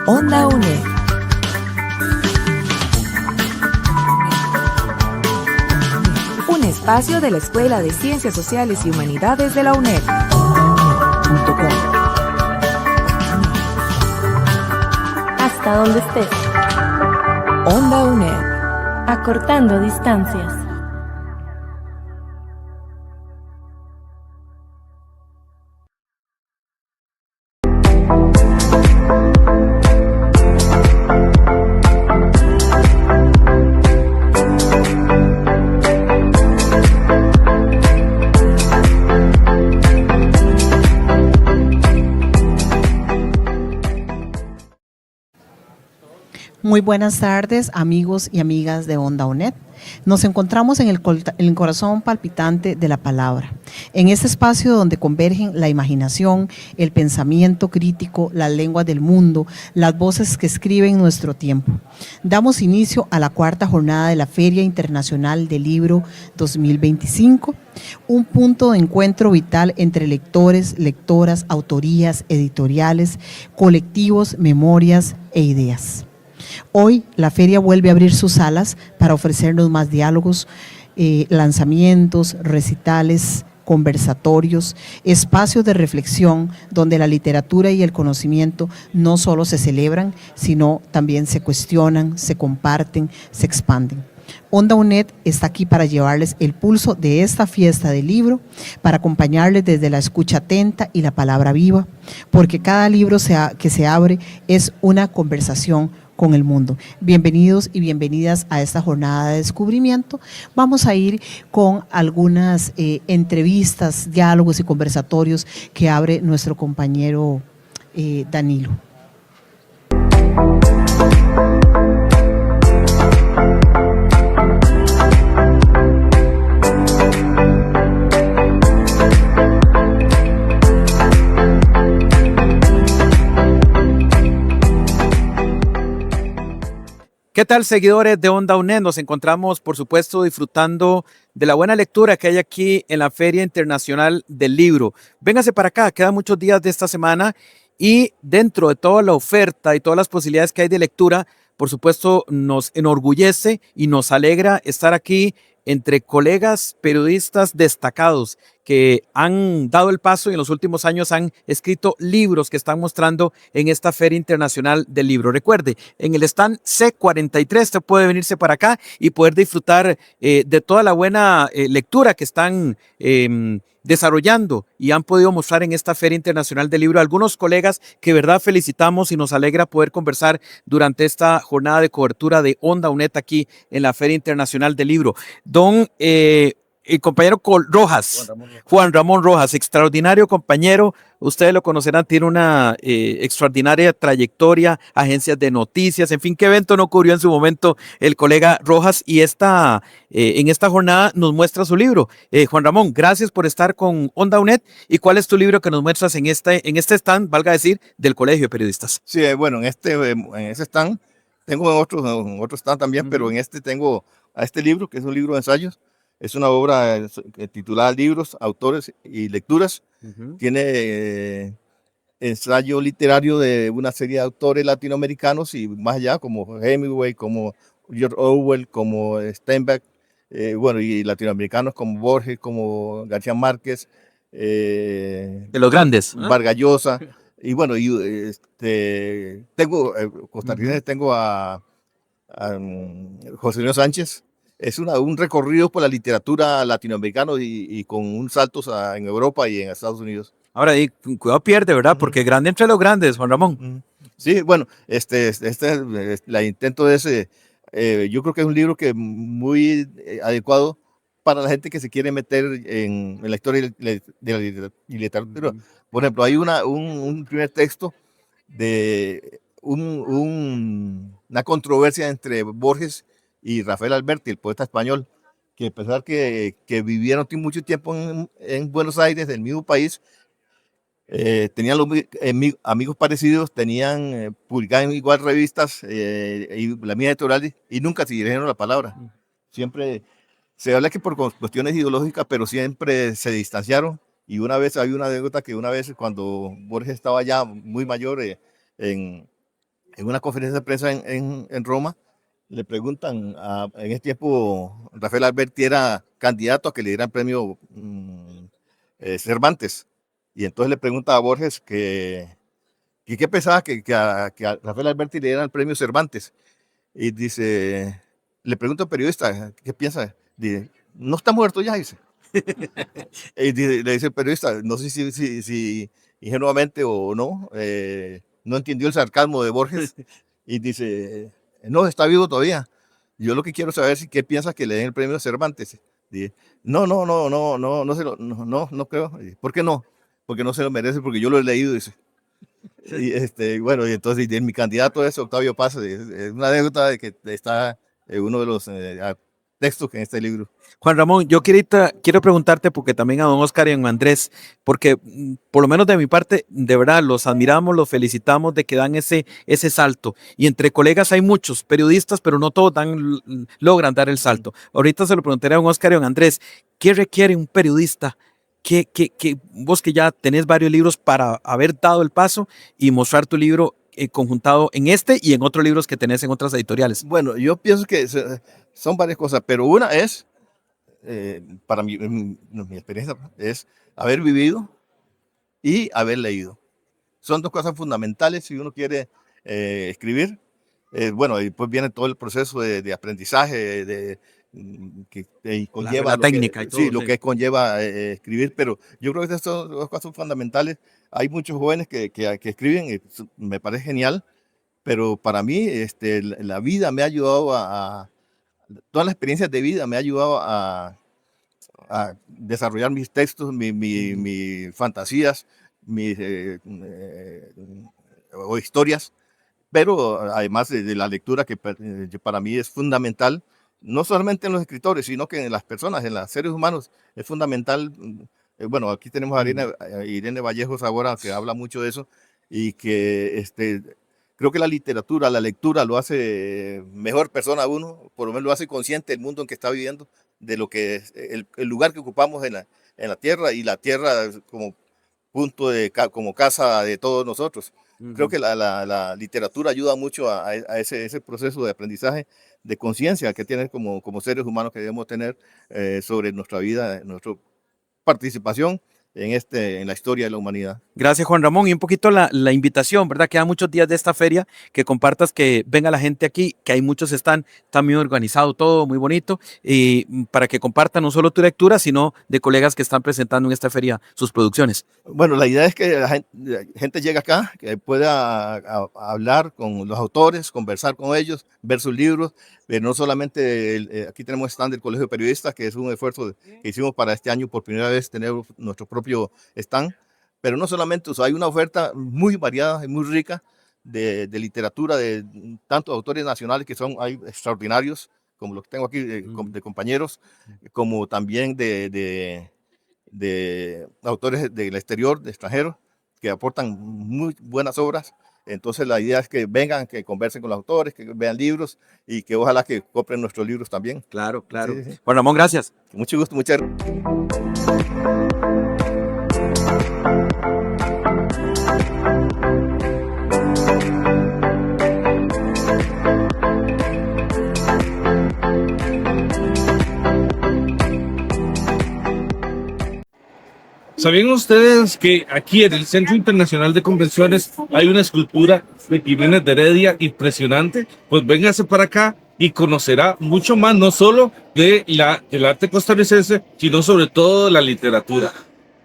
Onda UNED. Un espacio de la Escuela de Ciencias Sociales y Humanidades de la UNED. Hasta donde estés. Onda UNED. Acortando distancias. Muy buenas tardes, amigos y amigas de Onda UNED. Nos encontramos en el corazón palpitante de la palabra, en este espacio donde convergen la imaginación, el pensamiento crítico, las lenguas del mundo, las voces que escriben nuestro tiempo. Damos inicio a la cuarta jornada de la Feria Internacional del Libro 2025, un punto de encuentro vital entre lectores, lectoras, autorías, editoriales, colectivos, memorias e ideas. Hoy la feria vuelve a abrir sus salas para ofrecernos más diálogos, lanzamientos, recitales, conversatorios, espacios de reflexión donde la literatura y el conocimiento no solo se celebran, sino también se cuestionan, se comparten, se expanden. Onda UNED está aquí para llevarles el pulso de esta fiesta del libro, para acompañarles desde la escucha atenta y la palabra viva, porque cada libro que se abre es una conversación con el mundo. Bienvenidos y bienvenidas a esta jornada de descubrimiento. Vamos a ir con algunas entrevistas, diálogos y conversatorios que abre nuestro compañero Danilo. ¿Qué tal, seguidores de Onda UNED? Nos encontramos, por supuesto, disfrutando de la buena lectura que hay aquí en la Feria Internacional del Libro. Véngase para acá, quedan muchos días de esta semana y dentro de toda la oferta y todas las posibilidades que hay de lectura, por supuesto, nos enorgullece y nos alegra estar aquí entre colegas periodistas destacados que han dado el paso y en los últimos años han escrito libros que están mostrando en esta Feria Internacional del Libro. Recuerde, en el stand C43 usted puede venirse para acá y poder disfrutar de toda la buena lectura que están desarrollando y han podido mostrar en esta Feria Internacional del Libro. Algunos colegas que de verdad felicitamos y nos alegra poder conversar durante esta jornada de cobertura de Onda UNED aquí en la Feria Internacional del Libro. Don el compañero Rojas, Juan Ramón Rojas, extraordinario compañero, ustedes lo conocerán, tiene una extraordinaria trayectoria, agencias de noticias, en fin, qué evento no cubrió en su momento el colega Rojas y en esta jornada nos muestra su libro. Juan Ramón, gracias por estar con Onda UNED y ¿cuál es tu libro que nos muestras en este stand, valga decir, del Colegio de Periodistas? Sí, bueno, en ese stand, tengo en otro stand también, pero en este tengo a este libro, que es un libro de ensayos. Es una obra titulada Libros, Autores y Lecturas. Tiene ensayo literario de una serie de autores latinoamericanos y más allá, como Hemingway, como George Orwell, como Steinbeck, bueno, y latinoamericanos como Borges, como García Márquez. De los grandes. Vargas Llosa. Y bueno, tengo costarricenses, tengo a José Luis Sánchez. Es un recorrido por la literatura latinoamericana y con un saltos en Europa y en Estados Unidos. Ahora, cuidado pierde, ¿verdad? Porque grande entre los grandes, Juan Ramón. Sí, bueno, la intento de ese, yo creo que es un libro que muy adecuado para la gente que se quiere meter en la historia de la literatura. Por ejemplo, hay un primer texto de una controversia entre Borges y Rafael Alberti, el poeta español, que a pesar que vivieron mucho tiempo en Buenos Aires, del mismo país, tenían amigos parecidos, tenían publicaban igual revistas y la misma editorial y nunca se dirigieron la palabra. Siempre se habla que por cuestiones ideológicas, pero siempre se distanciaron. Y una vez, hay una anécdota que una vez cuando Borges estaba ya muy mayor en una conferencia de prensa en Roma, le preguntan, en ese tiempo Rafael Alberti era candidato a que le dieran premio Cervantes. Y entonces le pregunta a Borges que qué pensaba que a Rafael Alberti le dieran el premio Cervantes. Y dice, le pregunta al periodista, ¿qué piensa? Dice, no está muerto ya, dice. Y le dice el periodista, no sé si ingenuamente o no, no entendió el sarcasmo de Borges. Y dice, no, está vivo todavía. Yo lo que quiero saber es qué piensa que le den el premio Cervantes. Dice, no creo. ¿Por qué no? Porque no se lo merece, porque yo lo he leído, dice. Y bueno, y entonces mi candidato es Octavio Paz. Es una anécdota de que está en uno de los textos en este libro. Juan Ramón, yo quiero preguntarte, porque también a don Oscar y a don Andrés, porque por lo menos de mi parte, de verdad, los admiramos, los felicitamos de que dan ese salto. Y entre colegas hay muchos periodistas, pero no todos logran dar el salto. Ahorita se lo preguntaré a don Oscar y a don Andrés, ¿qué requiere un periodista? Vos que ya tenés varios libros para haber dado el paso y mostrar tu libro conjuntado en este y en otros libros que tenés en otras editoriales? Bueno, yo pienso que son varias cosas, pero una es, para mi experiencia, es haber vivido y haber leído. Son dos cosas fundamentales si uno quiere escribir. Bueno, y después viene todo el proceso de aprendizaje, que conlleva la técnica y todo. Sí, lo que conlleva escribir, pero yo creo que estas son dos cosas fundamentales. Hay muchos jóvenes que escriben, y me parece genial, pero para mí la vida me ha ayudado todas las experiencias de vida me ha ayudado a desarrollar mis textos, mis fantasías, o historias, pero además de la lectura que para mí es fundamental, no solamente en los escritores, sino que en las personas, en los seres humanos, es fundamental. Bueno, aquí tenemos a Irene Vallejos ahora, que habla mucho de eso, y que creo que la literatura, la lectura lo hace mejor persona a uno, por lo menos lo hace consciente del mundo en que está viviendo, de lo que es el lugar que ocupamos en la tierra, y la tierra como punto como casa de todos nosotros. Creo que la literatura ayuda mucho a ese proceso de aprendizaje, de conciencia que tiene como seres humanos que debemos tener sobre nuestra vida, nuestra participación en la historia de la humanidad. Gracias, Juan Ramón. Y un poquito la invitación, ¿verdad? Quedan muchos días de esta feria, que compartas, que venga la gente aquí, que hay muchos está muy organizado todo, muy bonito, y para que compartan no solo tu lectura, sino de colegas que están presentando en esta feria sus producciones. Bueno, la idea es que la gente llegue acá, que pueda hablar con los autores, conversar con ellos, ver sus libros, pero no solamente, aquí tenemos stand del Colegio de Periodistas, que es un esfuerzo que hicimos para este año por primera vez tener nuestro propio stand, pero no solamente, hay una oferta muy variada y muy rica de literatura, de tantos autores nacionales que hay extraordinarios, como los que tengo aquí de compañeros, como también de autores del exterior, de extranjeros, que aportan muy buenas obras. Entonces la idea es que vengan, que conversen con los autores, que vean libros y que ojalá que compren nuestros libros también. Claro, claro. Sí, sí. Juan Ramón, gracias. Mucho gusto, muchas gracias. ¿Sabían ustedes que aquí en el Centro Internacional de Convenciones hay una escultura de Jiménez de Heredia impresionante? Pues véngase para acá y conocerá mucho más, no solo del arte costarricense, sino sobre todo de la literatura.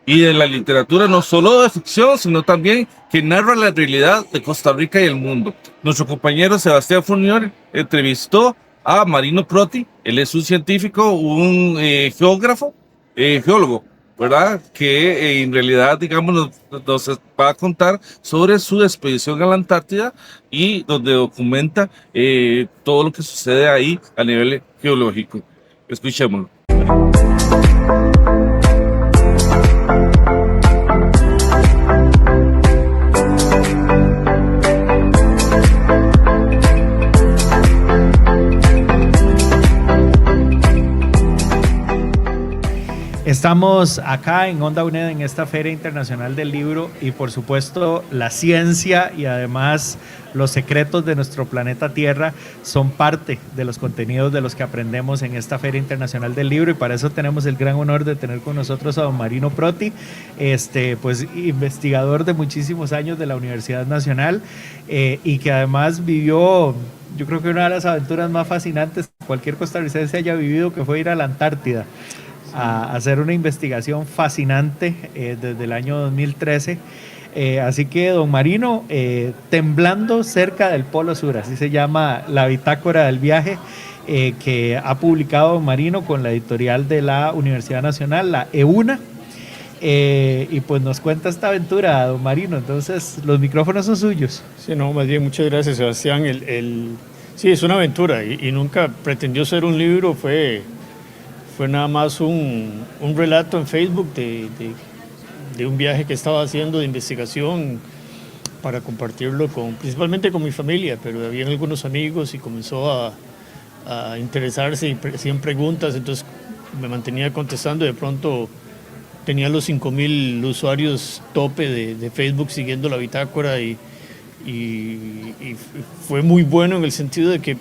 Y de la literatura no solo de ficción, sino también que narra la realidad de Costa Rica y el mundo. Nuestro compañero Sebastián Fournier entrevistó a Marino Proti. Él es un científico, un geólogo, ¿verdad? Que en realidad, digamos, nos va a contar sobre su expedición a la Antártida y donde documenta todo lo que sucede ahí a nivel geológico. Escuchémoslo. Estamos acá en Onda UNED en esta Feria Internacional del Libro y por supuesto la ciencia y además los secretos de nuestro planeta Tierra son parte de los contenidos de los que aprendemos en esta Feria Internacional del Libro y para eso tenemos el gran honor de tener con nosotros a don Marino Proti, pues investigador de muchísimos años de la Universidad Nacional y que además vivió, yo creo que una de las aventuras más fascinantes que cualquier costarricense haya vivido, que fue ir a la Antártida a hacer una investigación fascinante desde el año 2013. Así que, don Marino, Temblando cerca del Polo Sur, así se llama la bitácora del viaje que ha publicado don Marino con la editorial de la Universidad Nacional, la EUNA. Y pues nos cuenta esta aventura, don Marino. Entonces, los micrófonos son suyos. Sí, no, más bien, muchas gracias, Sebastián. Sí, es una aventura y nunca pretendió ser un libro, fue nada más un relato en Facebook de un viaje que estaba haciendo de investigación para compartirlo principalmente con mi familia, pero había algunos amigos y comenzó a interesarse y hacían preguntas, entonces me mantenía contestando. De pronto tenía los 5,000 usuarios tope de Facebook siguiendo la bitácora y fue muy bueno en el sentido de que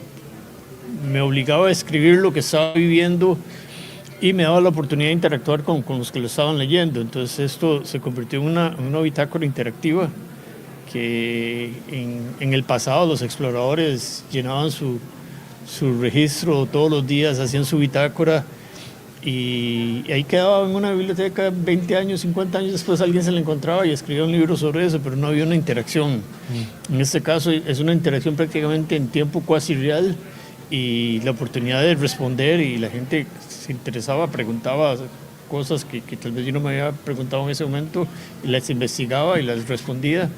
me obligaba a escribir lo que estaba viviendo y me daba la oportunidad de interactuar con los que lo estaban leyendo. Entonces esto se convirtió en una bitácora interactiva que en el pasado los exploradores llenaban su registro todos los días, hacían su bitácora y ahí quedaba en una biblioteca 20 años, 50 años después alguien se la encontraba y escribía un libro sobre eso, pero no había una interacción. En este caso es una interacción prácticamente en tiempo cuasi real y la oportunidad de responder y la gente se interesaba, preguntaba cosas que tal vez yo no me había preguntado en ese momento y las investigaba y las respondía.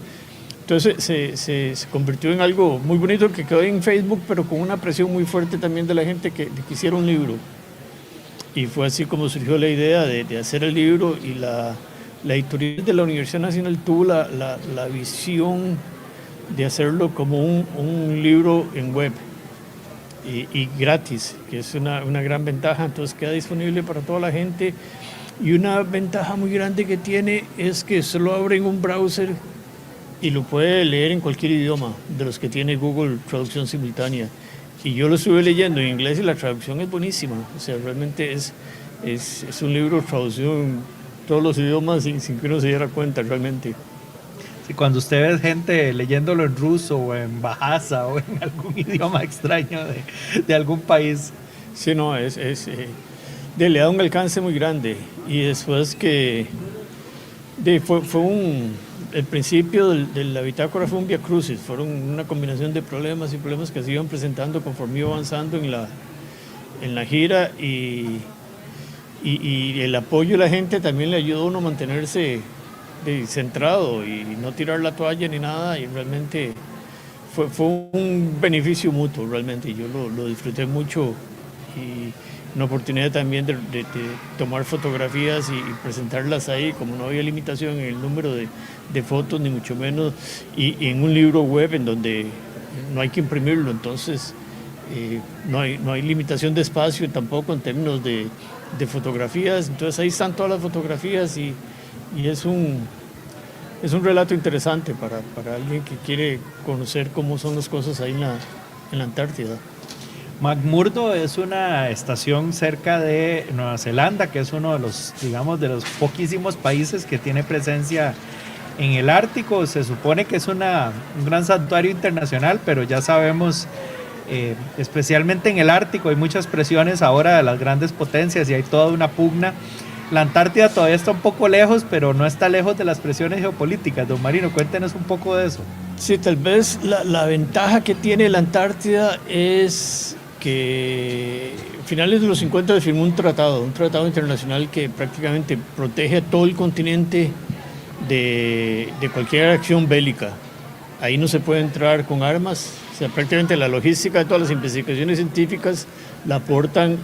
Entonces se convirtió en algo muy bonito que quedó en Facebook, pero con una presión muy fuerte también de la gente que quisiera un libro. Y fue así como surgió la idea de hacer el libro y la editorial de la Universidad Nacional tuvo la visión de hacerlo como un libro en web. Y gratis, que es una gran ventaja, entonces queda disponible para toda la gente y una ventaja muy grande que tiene es que solo abre en un browser y lo puede leer en cualquier idioma de los que tiene Google Traducción Simultánea y yo lo estuve leyendo en inglés y la traducción es buenísima, o sea, realmente es un libro traducido en todos los idiomas sin que uno se diera cuenta realmente. Sí, cuando usted ve gente leyéndolo en ruso o en bahasa o en algún idioma extraño de algún país. Sí, no, le da un alcance muy grande. Y después que el principio de la bitácora fue un vía crucis, fueron una combinación de problemas y problemas que se iban presentando conforme iba avanzando en la gira y el apoyo de la gente también le ayudó a uno a mantenerse centrado y no tirar la toalla ni nada y realmente fue un beneficio mutuo realmente y yo lo disfruté mucho y una oportunidad también de tomar fotografías y presentarlas ahí como no había limitación en el número de fotos ni mucho menos y en un libro web en donde no hay que imprimirlo, entonces no hay limitación de espacio tampoco en términos de fotografías, entonces ahí están todas las fotografías y es un relato interesante para alguien que quiere conocer cómo son las cosas ahí en la Antártida. McMurdo es una estación cerca de Nueva Zelanda, que es uno de los poquísimos países que tiene presencia en el Ártico. Se supone que es un gran santuario internacional, pero ya sabemos, especialmente en el Ártico, hay muchas presiones ahora de las grandes potencias y hay toda una pugna. La Antártida todavía está un poco lejos, pero no está lejos de las presiones geopolíticas. Don Marino, cuéntenos un poco de eso. Sí, tal vez la ventaja que tiene la Antártida es que a finales de los 50 se firmó un tratado internacional que prácticamente protege a todo el continente de cualquier acción bélica. Ahí no se puede entrar con armas, o sea, prácticamente la logística de todas las investigaciones científicas la aportan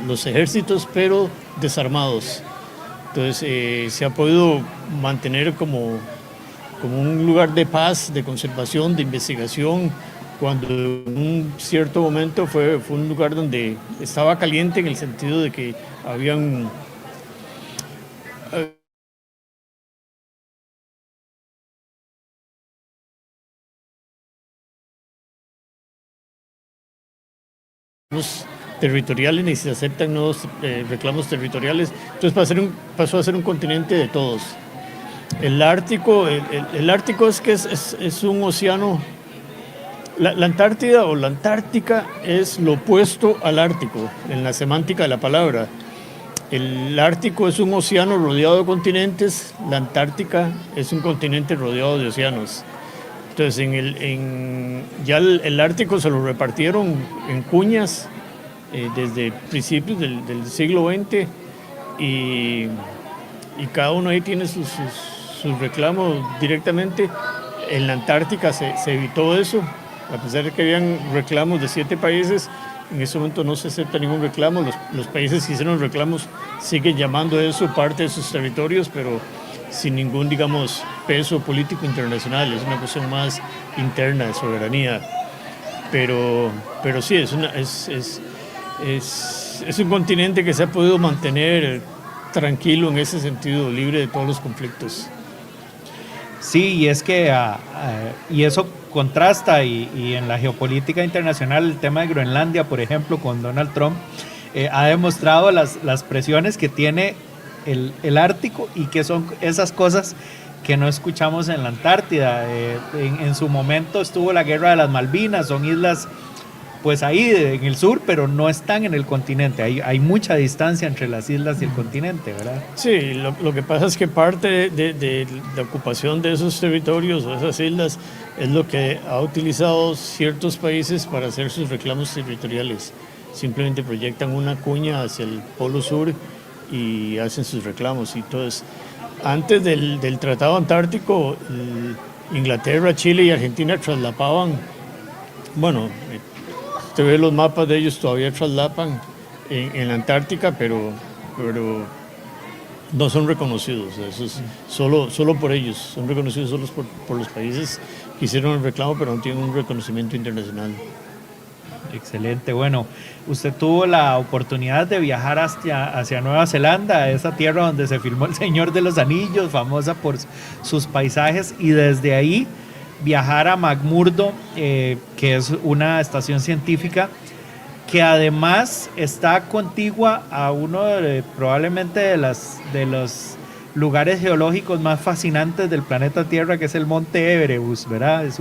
los ejércitos, pero desarmados. Entonces se ha podido mantener como un lugar de paz, de conservación, de investigación, cuando en un cierto momento fue un lugar donde estaba caliente en el sentido de que habían territoriales ni se aceptan nuevos reclamos territoriales. Entonces pasó a ser un continente de todos. El Ártico, el Ártico es un océano. La Antártida o la Antártica es lo opuesto al Ártico en la semántica de la palabra. El Ártico es un océano rodeado de continentes, la Antártica es un continente rodeado de océanos. Entonces ya el Ártico se lo repartieron en cuñas desde principios del siglo XX y cada uno ahí tiene sus reclamos directamente. En la Antártica se evitó eso, a pesar de que habían reclamos de 7 países. En ese momento no se acepta ningún reclamo. Los países que hicieron reclamos siguen llamando eso parte de sus territorios, pero sin ningún, digamos, peso político internacional. Es una cuestión más interna de soberanía. Pero sí, es un continente que se ha podido mantener tranquilo en ese sentido, libre de todos los conflictos. Sí, y es que y eso contrasta y en la geopolítica internacional el tema de Groenlandia, por ejemplo, con Donald Trump, ha demostrado las presiones que tiene el Ártico y que son esas cosas que no escuchamos en la Antártida. En su momento estuvo la guerra de las Malvinas, son islas pues ahí en el sur, pero no están en el continente. Hay mucha distancia entre las islas y el continente, ¿verdad? Sí, lo que pasa es que parte de la ocupación de esos territorios o esas islas es lo que ha utilizado ciertos países para hacer sus reclamos territoriales. Simplemente proyectan una cuña hacia el polo sur y hacen sus reclamos. Entonces, antes del Tratado Antártico, Inglaterra, Chile y Argentina traslapaban, bueno, usted ve los mapas de ellos, todavía traslapan en la Antártica, pero no son reconocidos. Eso es solo por ellos, son reconocidos solo por los países que hicieron el reclamo, pero no tienen un reconocimiento internacional. Excelente. Bueno, usted tuvo la oportunidad de viajar hacia Nueva Zelanda, esa tierra donde se filmó El Señor de los Anillos, famosa por sus paisajes, y desde ahí viajar a McMurdo, que es una estación científica que además está contigua a uno probablemente de los lugares geológicos más fascinantes del planeta Tierra, que es el Monte Everest, ¿verdad? Es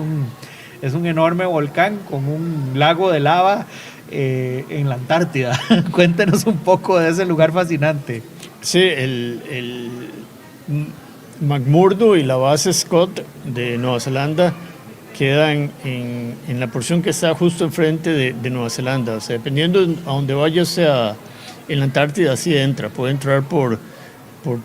un enorme volcán con un lago de lava en la Antártida. Cuéntenos un poco de ese lugar fascinante. Sí, el McMurdo y la base Scott de Nueva Zelanda quedan en la porción que está justo enfrente de Nueva Zelanda. O sea, dependiendo a donde vaya, sea en la Antártida, sí entra. Puede entrar por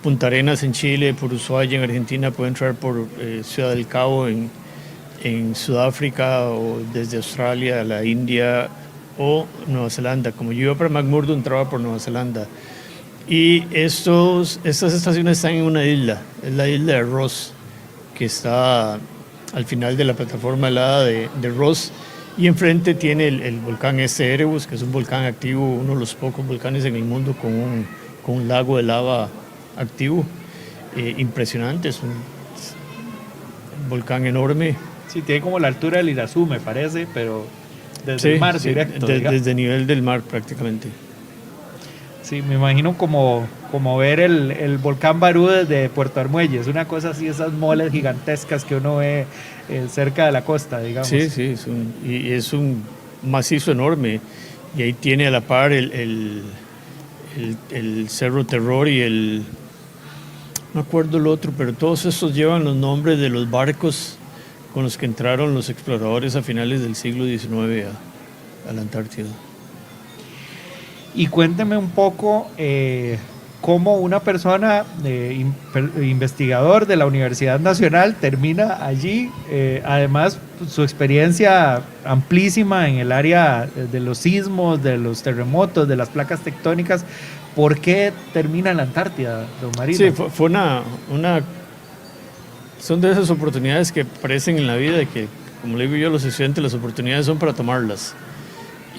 Punta Arenas en Chile, por Ushuaia en Argentina, puede entrar por Ciudad del Cabo en Sudáfrica, o desde Australia a la India o Nueva Zelanda. Como yo iba para McMurdo, entraba por Nueva Zelanda. Y estas estaciones están en una isla, es la isla de Ross, que está al final de la plataforma helada de Ross, y enfrente tiene el volcán Erebus, que es un volcán activo, uno de los pocos volcanes en el mundo con un lago de lava activo, impresionante, es un volcán enorme. Sí, tiene como la altura del Irazú, me parece, pero desde el mar directo. Desde el nivel del mar prácticamente. Sí, me imagino como ver el volcán Barú desde Puerto Armuelles, una cosa así, esas moles gigantescas que uno ve cerca de la costa, digamos. Sí, es un macizo enorme, y ahí tiene a la par el Cerro Terror y no me acuerdo el otro, pero todos estos llevan los nombres de los barcos con los que entraron los exploradores a finales del siglo XIX a la Antártida. Y cuénteme un poco cómo una persona, investigador de la Universidad Nacional, termina allí. Además, su experiencia amplísima en el área de los sismos, de los terremotos, de las placas tectónicas. ¿Por qué termina en la Antártida, don Marino? Sí, fue son de esas oportunidades que aparecen en la vida, y que, como le digo yo a los estudiantes, las oportunidades son para tomarlas.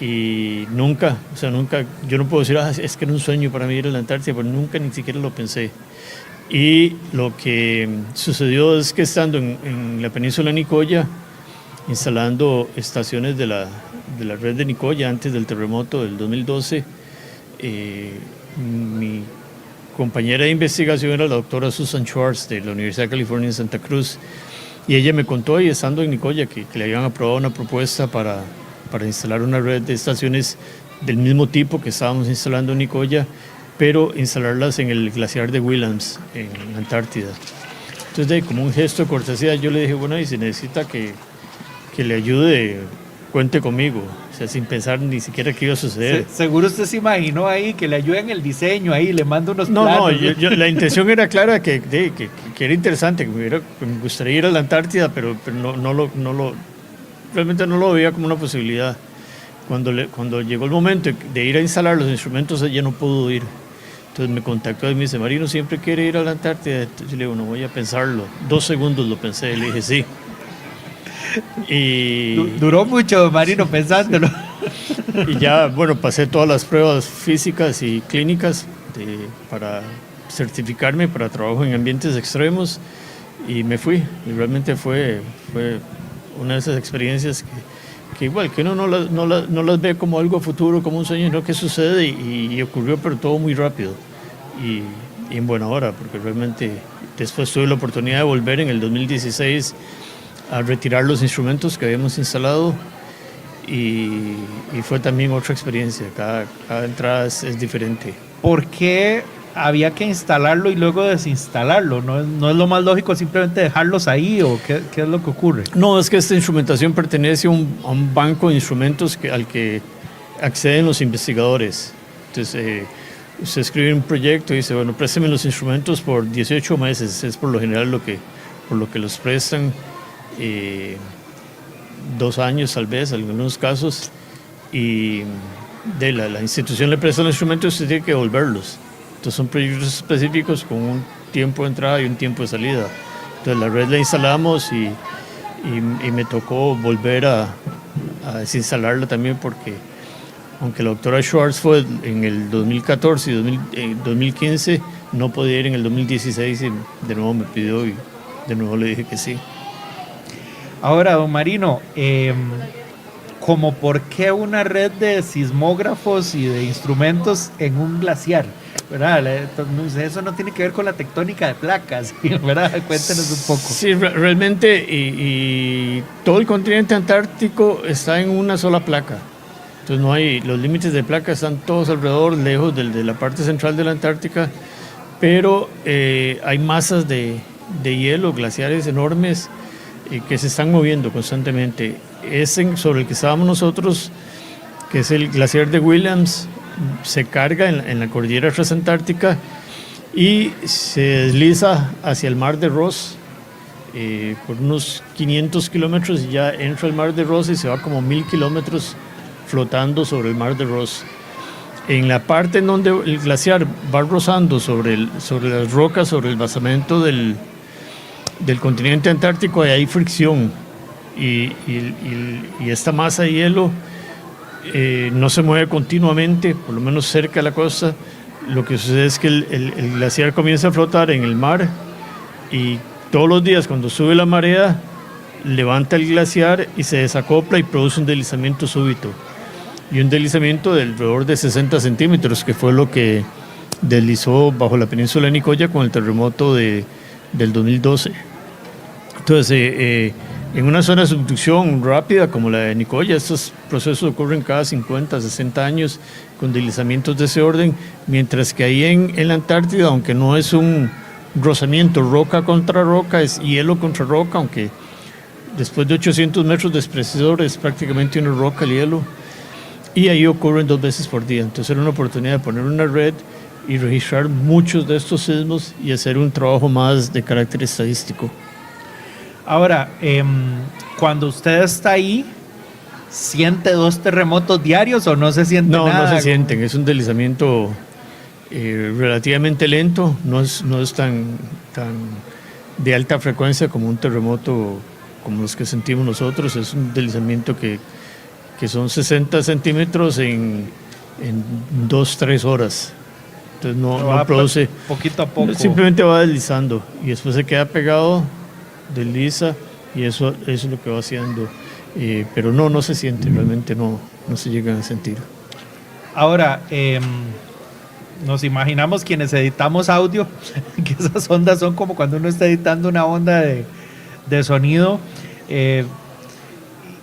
Y nunca, yo no puedo decir, es que era un sueño para mí ir a la Antártida, pero nunca ni siquiera lo pensé. Y lo que sucedió es que estando en la península de Nicoya, instalando estaciones de de la red de Nicoya antes del terremoto del 2012. Mi compañera de investigación era la doctora Susan Schwartz de la Universidad de California en Santa Cruz, y ella me contó, y estando en Nicoya, que le habían aprobado una propuesta para instalar una red de estaciones del mismo tipo que estábamos instalando en Nicoya, pero instalarlas en el glaciar de Williams, en Antártida. Entonces, como un gesto de cortesía, yo le dije, bueno, y si necesita que le ayude, cuente conmigo. O sea, sin pensar ni siquiera qué iba a suceder. Seguro usted se imaginó ahí que le ayuden en el diseño, ahí le mando unos No, planos. la intención era clara, que era interesante, que me gustaría ir a la Antártida, pero realmente no lo veía como una posibilidad. Cuando llegó el momento de ir a instalar los instrumentos, ella no pudo ir. Entonces me contactó y me dice, Marino, ¿siempre quiere ir a la Antártida? Entonces yo le digo, no, voy a pensarlo. 2 segundos lo pensé, y le dije sí. Y Duró mucho, Marino, pensándolo. Y ya, bueno, pasé todas las pruebas físicas y clínicas para certificarme para trabajo en ambientes extremos, y me fui. Y realmente fue una de esas experiencias que igual, que uno no las ve como algo futuro, como un sueño, sino que sucede y ocurrió, pero todo muy rápido y en buena hora, porque realmente después tuve la oportunidad de volver en el 2016 a retirar los instrumentos que habíamos instalado, y fue también otra experiencia. Cada entrada es diferente. ¿Por qué había que instalarlo y luego desinstalarlo? ¿No es lo más lógico simplemente dejarlos ahí, o qué es lo que ocurre? No, es que esta instrumentación pertenece a un banco de instrumentos al que acceden los investigadores. Entonces, usted escribe un proyecto y dice, bueno, présteme los instrumentos por 18 meses, es por lo general por lo que los prestan, 2 años tal vez, en algunos casos, y de la institución le presta los instrumentos y usted tiene que devolverlos. Entonces son proyectos específicos con un tiempo de entrada y un tiempo de salida. Entonces la red la instalamos y me tocó volver a desinstalarla también, porque aunque la doctora Schwartz fue en el 2014 y 2015, no podía ir en el 2016 y de nuevo me pidió y de nuevo le dije que sí. Ahora, don Marino, ¿cómo por qué una red de sismógrafos y de instrumentos en un glaciar? ¿Verdad? Eso no tiene que ver con la tectónica de placas, ¿verdad? Cuéntenos un poco. Sí, realmente, y todo el continente antártico está en una sola placa. Entonces los límites de placa están todos alrededor, lejos de la parte central de la Antártica, pero hay masas de hielo, glaciares enormes, que se están moviendo constantemente. Sobre el que estábamos nosotros, que es el glaciar de Williams, se carga en la cordillera transantártica y se desliza hacia el mar de Ross por unos 500 kilómetros, y ya entra al mar de Ross y se va como 1000 kilómetros flotando sobre el mar de Ross. En la parte en donde el glaciar va rozando sobre las rocas, sobre el basamento del continente antártico, hay fricción, y esta masa de hielo no se mueve continuamente, por lo menos cerca de la costa. Lo que sucede es que el glaciar comienza a flotar en el mar, y todos los días cuando sube la marea levanta el glaciar y se desacopla y produce un deslizamiento súbito, y un deslizamiento de alrededor de 60 centímetros, que fue lo que deslizó bajo la península de Nicoya con el terremoto del 2012. Entonces, en una zona de subducción rápida como la de Nicoya, estos procesos ocurren cada 50, 60 años con deslizamientos de ese orden, mientras que ahí en la Antártida, aunque no es un rozamiento roca contra roca, es hielo contra roca, aunque después de 800 metros de espesor es prácticamente una roca el hielo, y ahí ocurren 2 veces por día. Entonces era una oportunidad de poner una red y registrar muchos de estos sismos y hacer un trabajo más de carácter estadístico. Ahora, cuando usted está ahí, ¿siente 2 terremotos diarios o no se siente nada? No se sienten, es un deslizamiento relativamente lento, no es tan de alta frecuencia como un terremoto como los que sentimos nosotros. Es un deslizamiento que son 60 centímetros en 2-3 horas. Entonces no produce, poquito a poco. Simplemente va deslizando y después se queda pegado, desliza, y eso es lo que va haciendo. pero no se siente, realmente no se llegan a sentir. Ahora, nos imaginamos quienes editamos audio, que esas ondas son como cuando uno está editando una onda de sonido.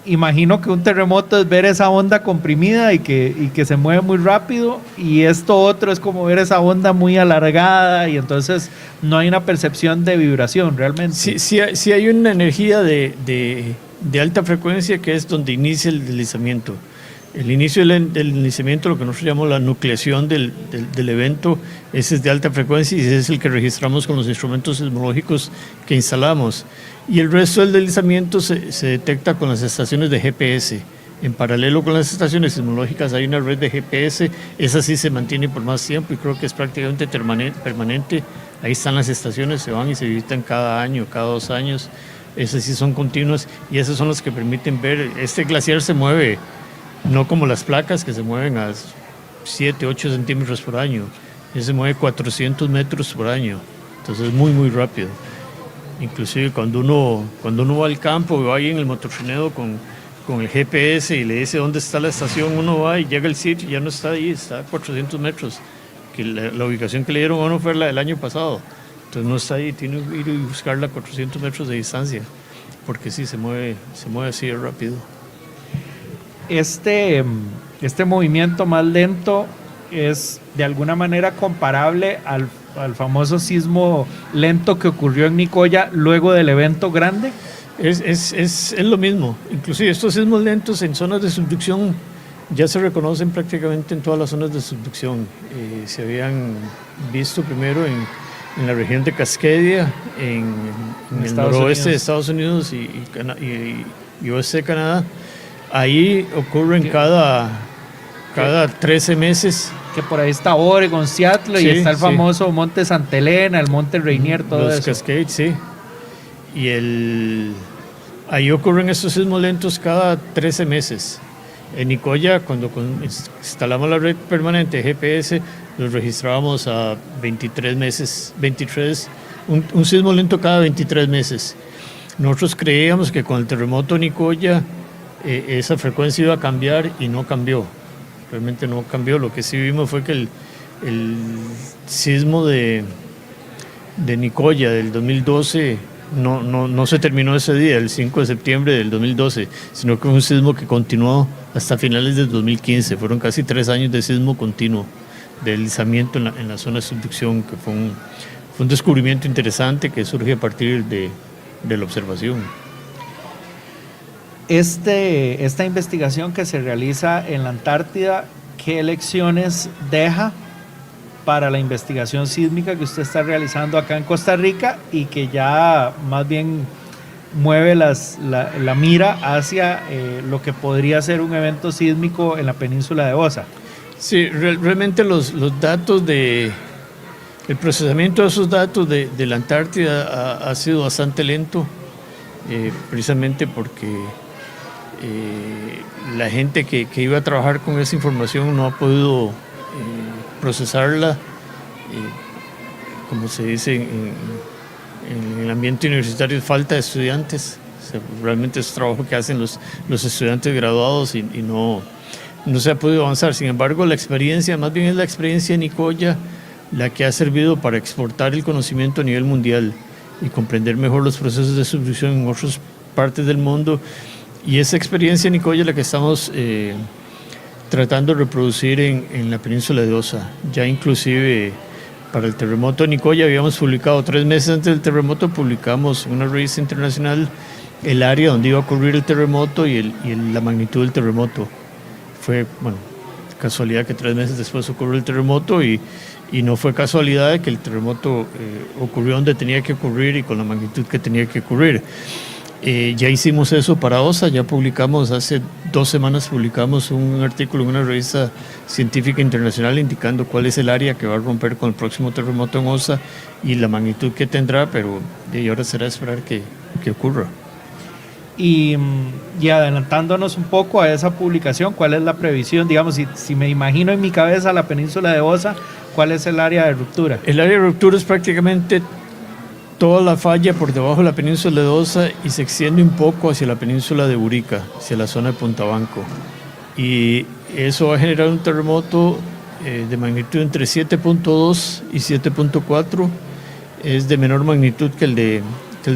Imagino que un terremoto es ver esa onda comprimida y que se mueve muy rápido, y esto otro es como ver esa onda muy alargada, y entonces no hay una percepción de vibración realmente. Sí hay una energía de alta frecuencia, que es donde inicia el deslizamiento. El inicio del deslizamiento, lo que nosotros llamamos la nucleación del evento, ese es de alta frecuencia y ese es el que registramos con los instrumentos sismológicos que instalamos. Y el resto del deslizamiento se detecta con las estaciones de GPS. En paralelo con las estaciones sismológicas hay una red de GPS, esa sí se mantiene por más tiempo y creo que es prácticamente permanente. Ahí están las estaciones, se van y se visitan cada año, cada 2 años. Esas sí son continuas y esas son las que permiten ver. Este glaciar se mueve, no como las placas que se mueven a 7, 8 centímetros por año. Ese se mueve 400 metros por año, entonces es muy rápido. Inclusive cuando uno va al campo o va ahí en el motortrineo con el GPS y le dice dónde está la estación, uno va y llega al sitio y ya no está ahí, está a 400 metros, que la ubicación que le dieron a uno fue la del año pasado, entonces no está ahí, tiene que ir y buscarla a 400 metros de distancia, porque sí, se mueve así de rápido. Este movimiento más lento es de alguna manera comparable al famoso sismo lento que ocurrió en Nicoya luego del evento grande. Es lo mismo. Inclusive estos sismos lentos en zonas de subducción ya se reconocen prácticamente en todas las zonas de subducción. Se habían visto primero en la región de Cascadia, en el noroeste de Estados Unidos y oeste de Canadá. Ahí ocurren cada 13 meses. Que por ahí está Oregon, Seattle, y está el famoso Monte Santa Elena, el Monte Rainier, todo los eso. Cascades, sí. Y ahí ocurren estos sismos lentos cada 13 meses. En Nicoya, cuando instalamos la red permanente de GPS, los registrábamos a 23 meses, un sismo lento cada 23 meses. Nosotros creíamos que con el terremoto de Nicoya esa frecuencia iba a cambiar y no cambió. Realmente no cambió. Lo que sí vimos fue que el sismo de Nicoya del 2012 no se terminó ese día, el 5 de septiembre del 2012, sino que fue un sismo que continuó hasta finales del 2015. Fueron casi 3 años de sismo continuo, de deslizamiento en la zona de subducción, que fue un descubrimiento interesante que surge a partir de la observación. Esta investigación que se realiza en la Antártida, ¿qué lecciones deja para la investigación sísmica que usted está realizando acá en Costa Rica y que ya más bien mueve la mira hacia lo que podría ser un evento sísmico en la península de Osa? Sí, realmente los datos el procesamiento de esos datos de la Antártida ha sido bastante lento, precisamente porque la gente que iba a trabajar con esa información no ha podido procesarla, como se dice en el ambiente universitario, falta de estudiantes. O sea, realmente es trabajo que hacen los estudiantes graduados y no se ha podido avanzar. Sin embargo, la experiencia, más bien es la experiencia de Nicoya la que ha servido para exportar el conocimiento a nivel mundial y comprender mejor los procesos de subducción en otras partes del mundo. Y esa experiencia de Nicoya es la que estamos tratando de reproducir en la península de Osa. Ya inclusive para el terremoto de Nicoya habíamos publicado 3 meses antes del terremoto, publicamos en una revista internacional el área donde iba a ocurrir el terremoto y la magnitud del terremoto. Fue, casualidad que 3 meses después ocurrió el terremoto y no fue casualidad de que el terremoto ocurrió donde tenía que ocurrir y con la magnitud que tenía que ocurrir. Ya hicimos eso para Osa, ya publicamos, hace 2 semanas publicamos un artículo en una revista científica internacional indicando cuál es el área que va a romper con el próximo terremoto en Osa y la magnitud que tendrá, pero ahora será esperar que ocurra. Y adelantándonos un poco a esa publicación, ¿cuál es la previsión? Digamos, si me imagino en mi cabeza la península de Osa, ¿cuál es el área de ruptura? El área de ruptura es prácticamente toda la falla por debajo de la península de Osa y se extiende un poco hacia la península de Urica, hacia la zona de Punta Banco. Y eso va a generar un terremoto de magnitud entre 7.2 y 7.4. Es de menor magnitud que el de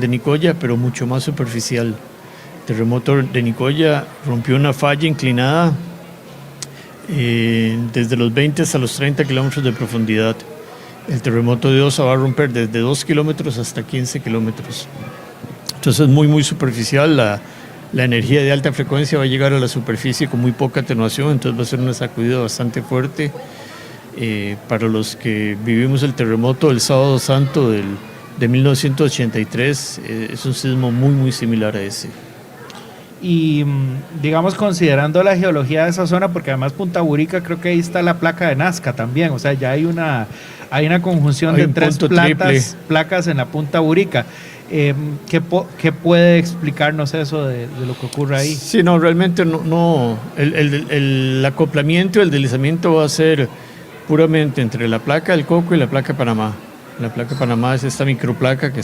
Nicoya, pero mucho más superficial. El terremoto de Nicoya rompió una falla inclinada desde los 20 hasta los 30 kilómetros de profundidad. El terremoto de Osa va a romper desde 2 kilómetros hasta 15 kilómetros. Entonces es muy superficial. La energía de alta frecuencia va a llegar a la superficie con muy poca atenuación, entonces va a ser una sacudida bastante fuerte. Para los que vivimos el terremoto del Sábado Santo de 1983, es un sismo muy similar a ese. Y digamos, considerando la geología de esa zona, porque además Punta Burica, creo que ahí está la placa de Nazca también, o sea, ya hay una conjunción de 3 placas en la Punta Burica. ¿Qué puede explicarnos eso de lo que ocurre ahí? Sí, no, realmente no. El acoplamiento, el deslizamiento va a ser puramente entre la placa del Coco y la placa de Panamá. La placa de Panamá es esta microplaca que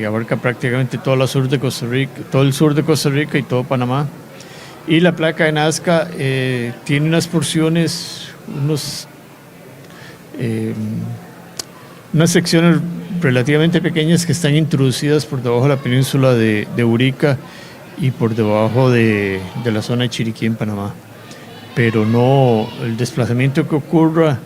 abarca prácticamente todo el sur de Costa Rica y todo Panamá. Y la placa de Nazca tiene unas porciones, unas secciones relativamente pequeñas que están introducidas por debajo de la península de Urica y por debajo de la zona de Chiriquí en Panamá. Pero no, el desplazamiento que ocurra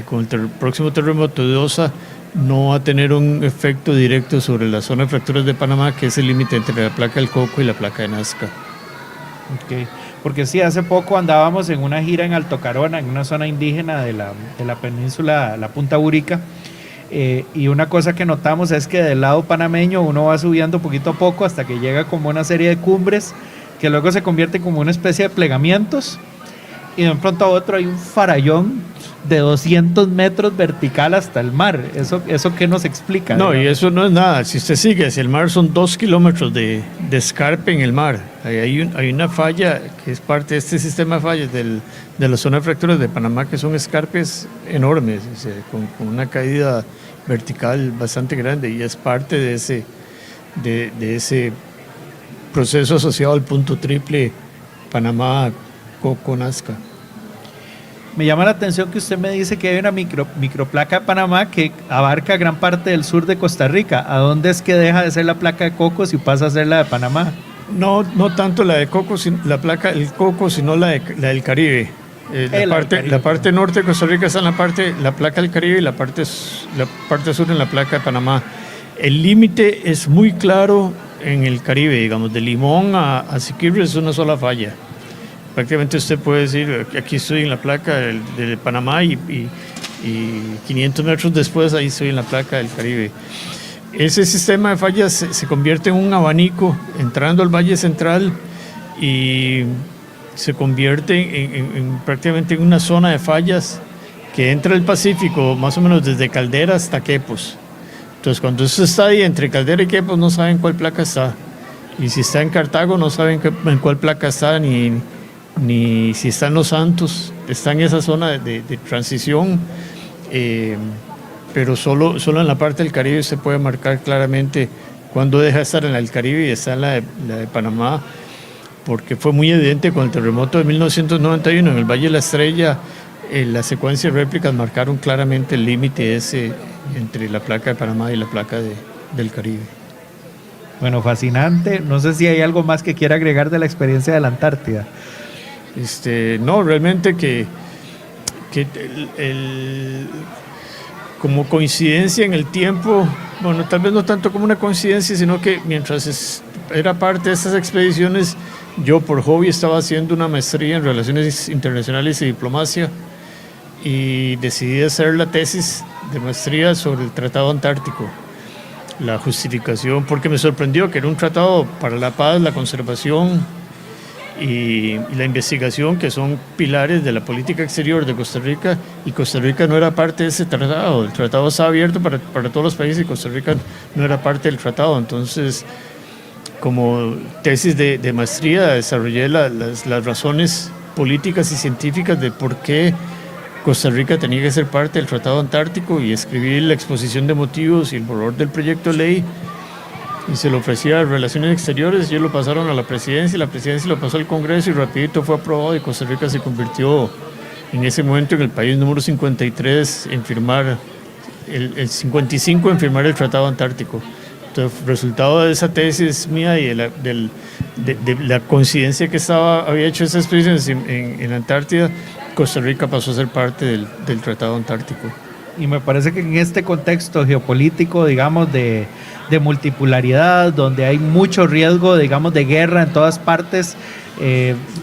con el próximo terremoto de Osa no va a tener un efecto directo sobre la zona de fracturas de Panamá, que es el límite entre la placa del Coco y la placa de Nazca. Okay. Porque sí, hace poco andábamos en una gira en Alto Carona, en una zona indígena de la península, la Punta Burica, y una cosa que notamos es que del lado panameño uno va subiendo poquito a poco hasta que llega como una serie de cumbres que luego se convierte como una especie de plegamientos, y de un pronto a otro hay un farallón de 200 metros vertical hasta el mar. ¿Eso qué nos explica? No, y eso no es nada. Si usted sigue hacia el mar, son 2 kilómetros de escarpe en el mar. Hay una falla que es parte de este sistema de fallas de la zona de fracturas de Panamá, que son escarpes enormes, con una caída vertical bastante grande, y es parte de ese proceso asociado al punto triple Panamá-Coco-Nazca. Me llama la atención que usted me dice que hay una microplaca de Panamá que abarca gran parte del sur de Costa Rica. ¿A dónde es que deja de ser la placa de Coco si pasa a ser la de Panamá? No tanto la de Coco, la placa del Coco, sino la del Caribe. La parte norte de Costa Rica está en la placa del Caribe, y la parte sur en la placa de Panamá. El límite es muy claro en el Caribe, digamos, de Limón a Siquirres es una sola falla. Prácticamente usted puede decir, aquí estoy en la placa de Panamá y 500 metros después ahí estoy en la placa del Caribe. Ese sistema de fallas se convierte en un abanico entrando al Valle Central y se convierte prácticamente en una zona de fallas que entra al Pacífico más o menos desde Caldera hasta Quepos. Entonces cuando usted está ahí entre Caldera y Quepos no saben cuál placa está, y si está en Cartago no saben en cuál placa está, ni si está en Los Santos. Está en esa zona de transición, pero solo en la parte del Caribe se puede marcar claramente cuándo deja de estar en el Caribe y está en la de Panamá, porque fue muy evidente con el terremoto de 1991 en el Valle de la Estrella. La secuencia de réplicas marcaron claramente el límite ese entre la placa de Panamá y la placa del Caribe. Bueno, fascinante. No sé si hay algo más que quiera agregar de la experiencia de la Antártida. No, realmente que como coincidencia en el tiempo, bueno, tal vez no tanto como una coincidencia, sino que mientras era parte de estas expediciones, yo por hobby estaba haciendo una maestría en Relaciones Internacionales y Diplomacia, y decidí hacer la tesis de maestría sobre el Tratado Antártico. La justificación, porque me sorprendió que era un tratado para la paz, la conservación y la investigación, que son pilares de la política exterior de Costa Rica, y Costa Rica no era parte de ese tratado. El tratado estaba abierto para todos los países y Costa Rica no era parte del tratado. Entonces, como tesis de maestría, desarrollé las razones políticas y científicas de por qué Costa Rica tenía que ser parte del Tratado Antártico y escribí la exposición de motivos y el borrador del proyecto de ley, y se lo ofrecía a Relaciones Exteriores. Ellos lo pasaron a la presidencia lo pasó al Congreso y rapidito fue aprobado, y Costa Rica se convirtió en ese momento en el país número 53 en firmar, el 55 en firmar el Tratado Antártico. Entonces, resultado de esa tesis mía y de la coincidencia que había hecho esa expedición en Antártida, Costa Rica pasó a ser parte del Tratado Antártico. Y me parece que en este contexto geopolítico, digamos, de multipolaridad, donde hay mucho riesgo, digamos, de guerra en todas partes,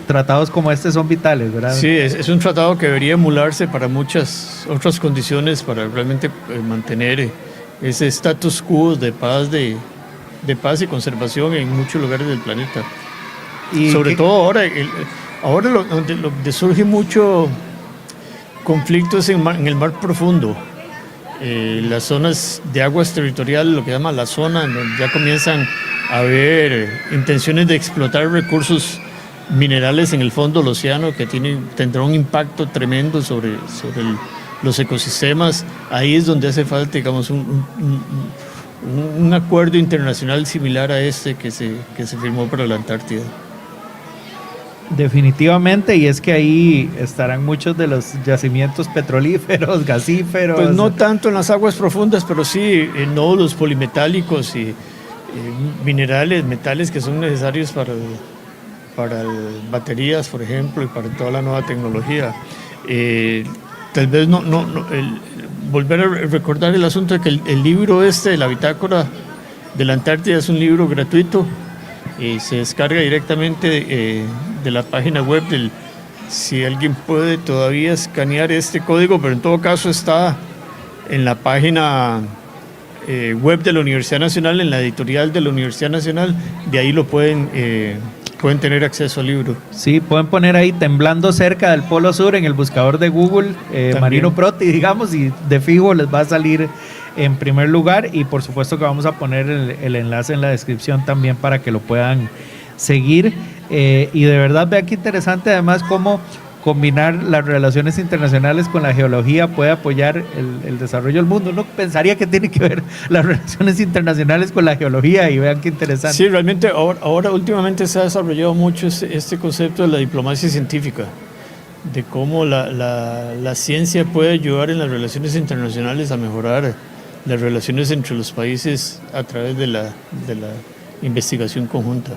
tratados como este son vitales, ¿verdad? Sí, es un tratado que debería emularse para muchas otras condiciones, para realmente mantener ese status quo de paz y conservación en muchos lugares del planeta. Y sobre todo ahora donde surge mucho conflicto es en el mar profundo. Las zonas de aguas territoriales, lo que llama la zona, en donde ya comienzan a haber intenciones de explotar recursos minerales en el fondo del océano que tendrá un impacto tremendo sobre los ecosistemas. Ahí es donde hace falta, digamos, un acuerdo internacional similar a este que se firmó para la Antártida. Definitivamente, y es que ahí estarán muchos de los yacimientos petrolíferos, gasíferos. Pues no tanto en las aguas profundas, pero sí en nódulos polimetálicos y minerales, metales que son necesarios para baterías, por ejemplo, y para toda la nueva tecnología. Tal vez volver a recordar el asunto de que el libro de la bitácora de la Antártida es un libro gratuito y se descarga directamente de la página web si alguien puede todavía escanear este código, pero en todo caso está en la página web de la Universidad Nacional, en la editorial de la Universidad Nacional. De ahí lo pueden tener acceso al libro. Sí, pueden poner ahí temblando cerca del Polo Sur en el buscador de Google, Marino Proti, digamos, y de fijo les va a salir en primer lugar, y por supuesto que vamos a poner el enlace en la descripción también para que lo puedan seguir. Y de verdad, vean qué interesante además cómo combinar las relaciones internacionales con la geología puede apoyar el desarrollo del mundo. Uno pensaría que tiene que ver las relaciones internacionales con la geología, y vean qué interesante. Sí, realmente ahora últimamente se ha desarrollado mucho este concepto de la diplomacia científica, de cómo la ciencia puede ayudar en las relaciones internacionales a mejorar las relaciones entre los países a través de la investigación conjunta.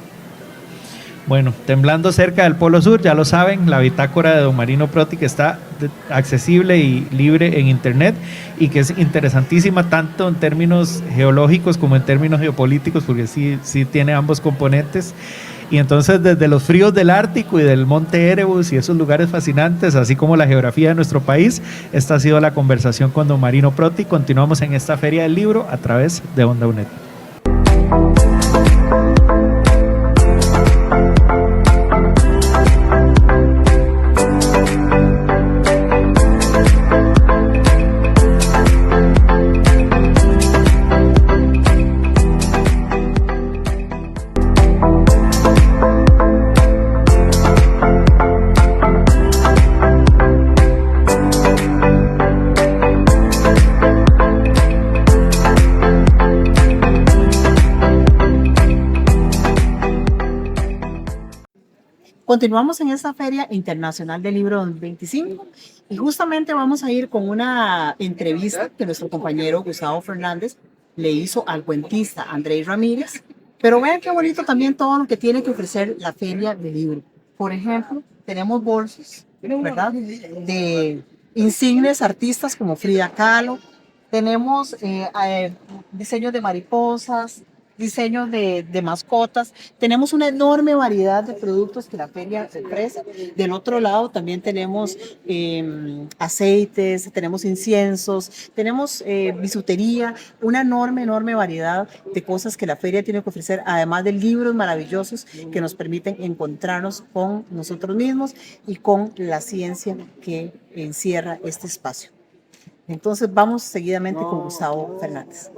Bueno, temblando cerca del Polo Sur, ya lo saben, la bitácora de don Marino Proti, que está accesible y libre en internet, y que es interesantísima tanto en términos geológicos como en términos geopolíticos, porque sí tiene ambos componentes. Y entonces, desde los fríos del Ártico y del Monte Erebus y esos lugares fascinantes, así como la geografía de nuestro país, esta ha sido la conversación con don Marino Proti. Continuamos en esta Feria del Libro a través de Onda UNED. Continuamos en esta Feria Internacional del Libro 2025 y justamente vamos a ir con una entrevista que nuestro compañero Gustavo Fernández le hizo al cuentista Andrés Ramírez. Pero vean qué bonito también todo lo que tiene que ofrecer la Feria del Libro. Por ejemplo, tenemos bolsos, ¿verdad?, de insignes artistas como Frida Kahlo. Tenemos diseños de mariposas, diseños de mascotas. Tenemos una enorme variedad de productos que la feria ofrece. Del otro lado también tenemos aceites, tenemos inciensos, tenemos bisutería, una enorme variedad de cosas que la feria tiene que ofrecer, además de libros maravillosos que nos permiten encontrarnos con nosotros mismos y con la ciencia que encierra este espacio. Entonces vamos seguidamente con Gustavo Fernández.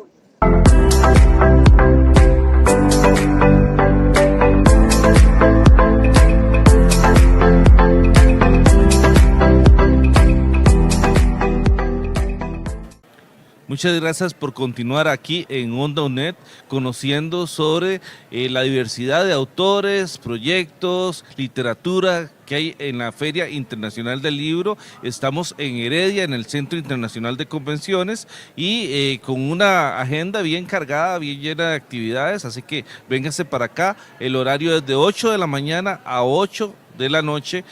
muchas gracias por continuar aquí en Onda UNED, conociendo sobre la diversidad de autores, proyectos, literatura que hay en la Feria Internacional del Libro. Estamos en Heredia, en el Centro Internacional de Convenciones, y con una agenda bien cargada, bien llena de actividades, así que véngase para acá. El horario es de 8 de la mañana a 8 de la noche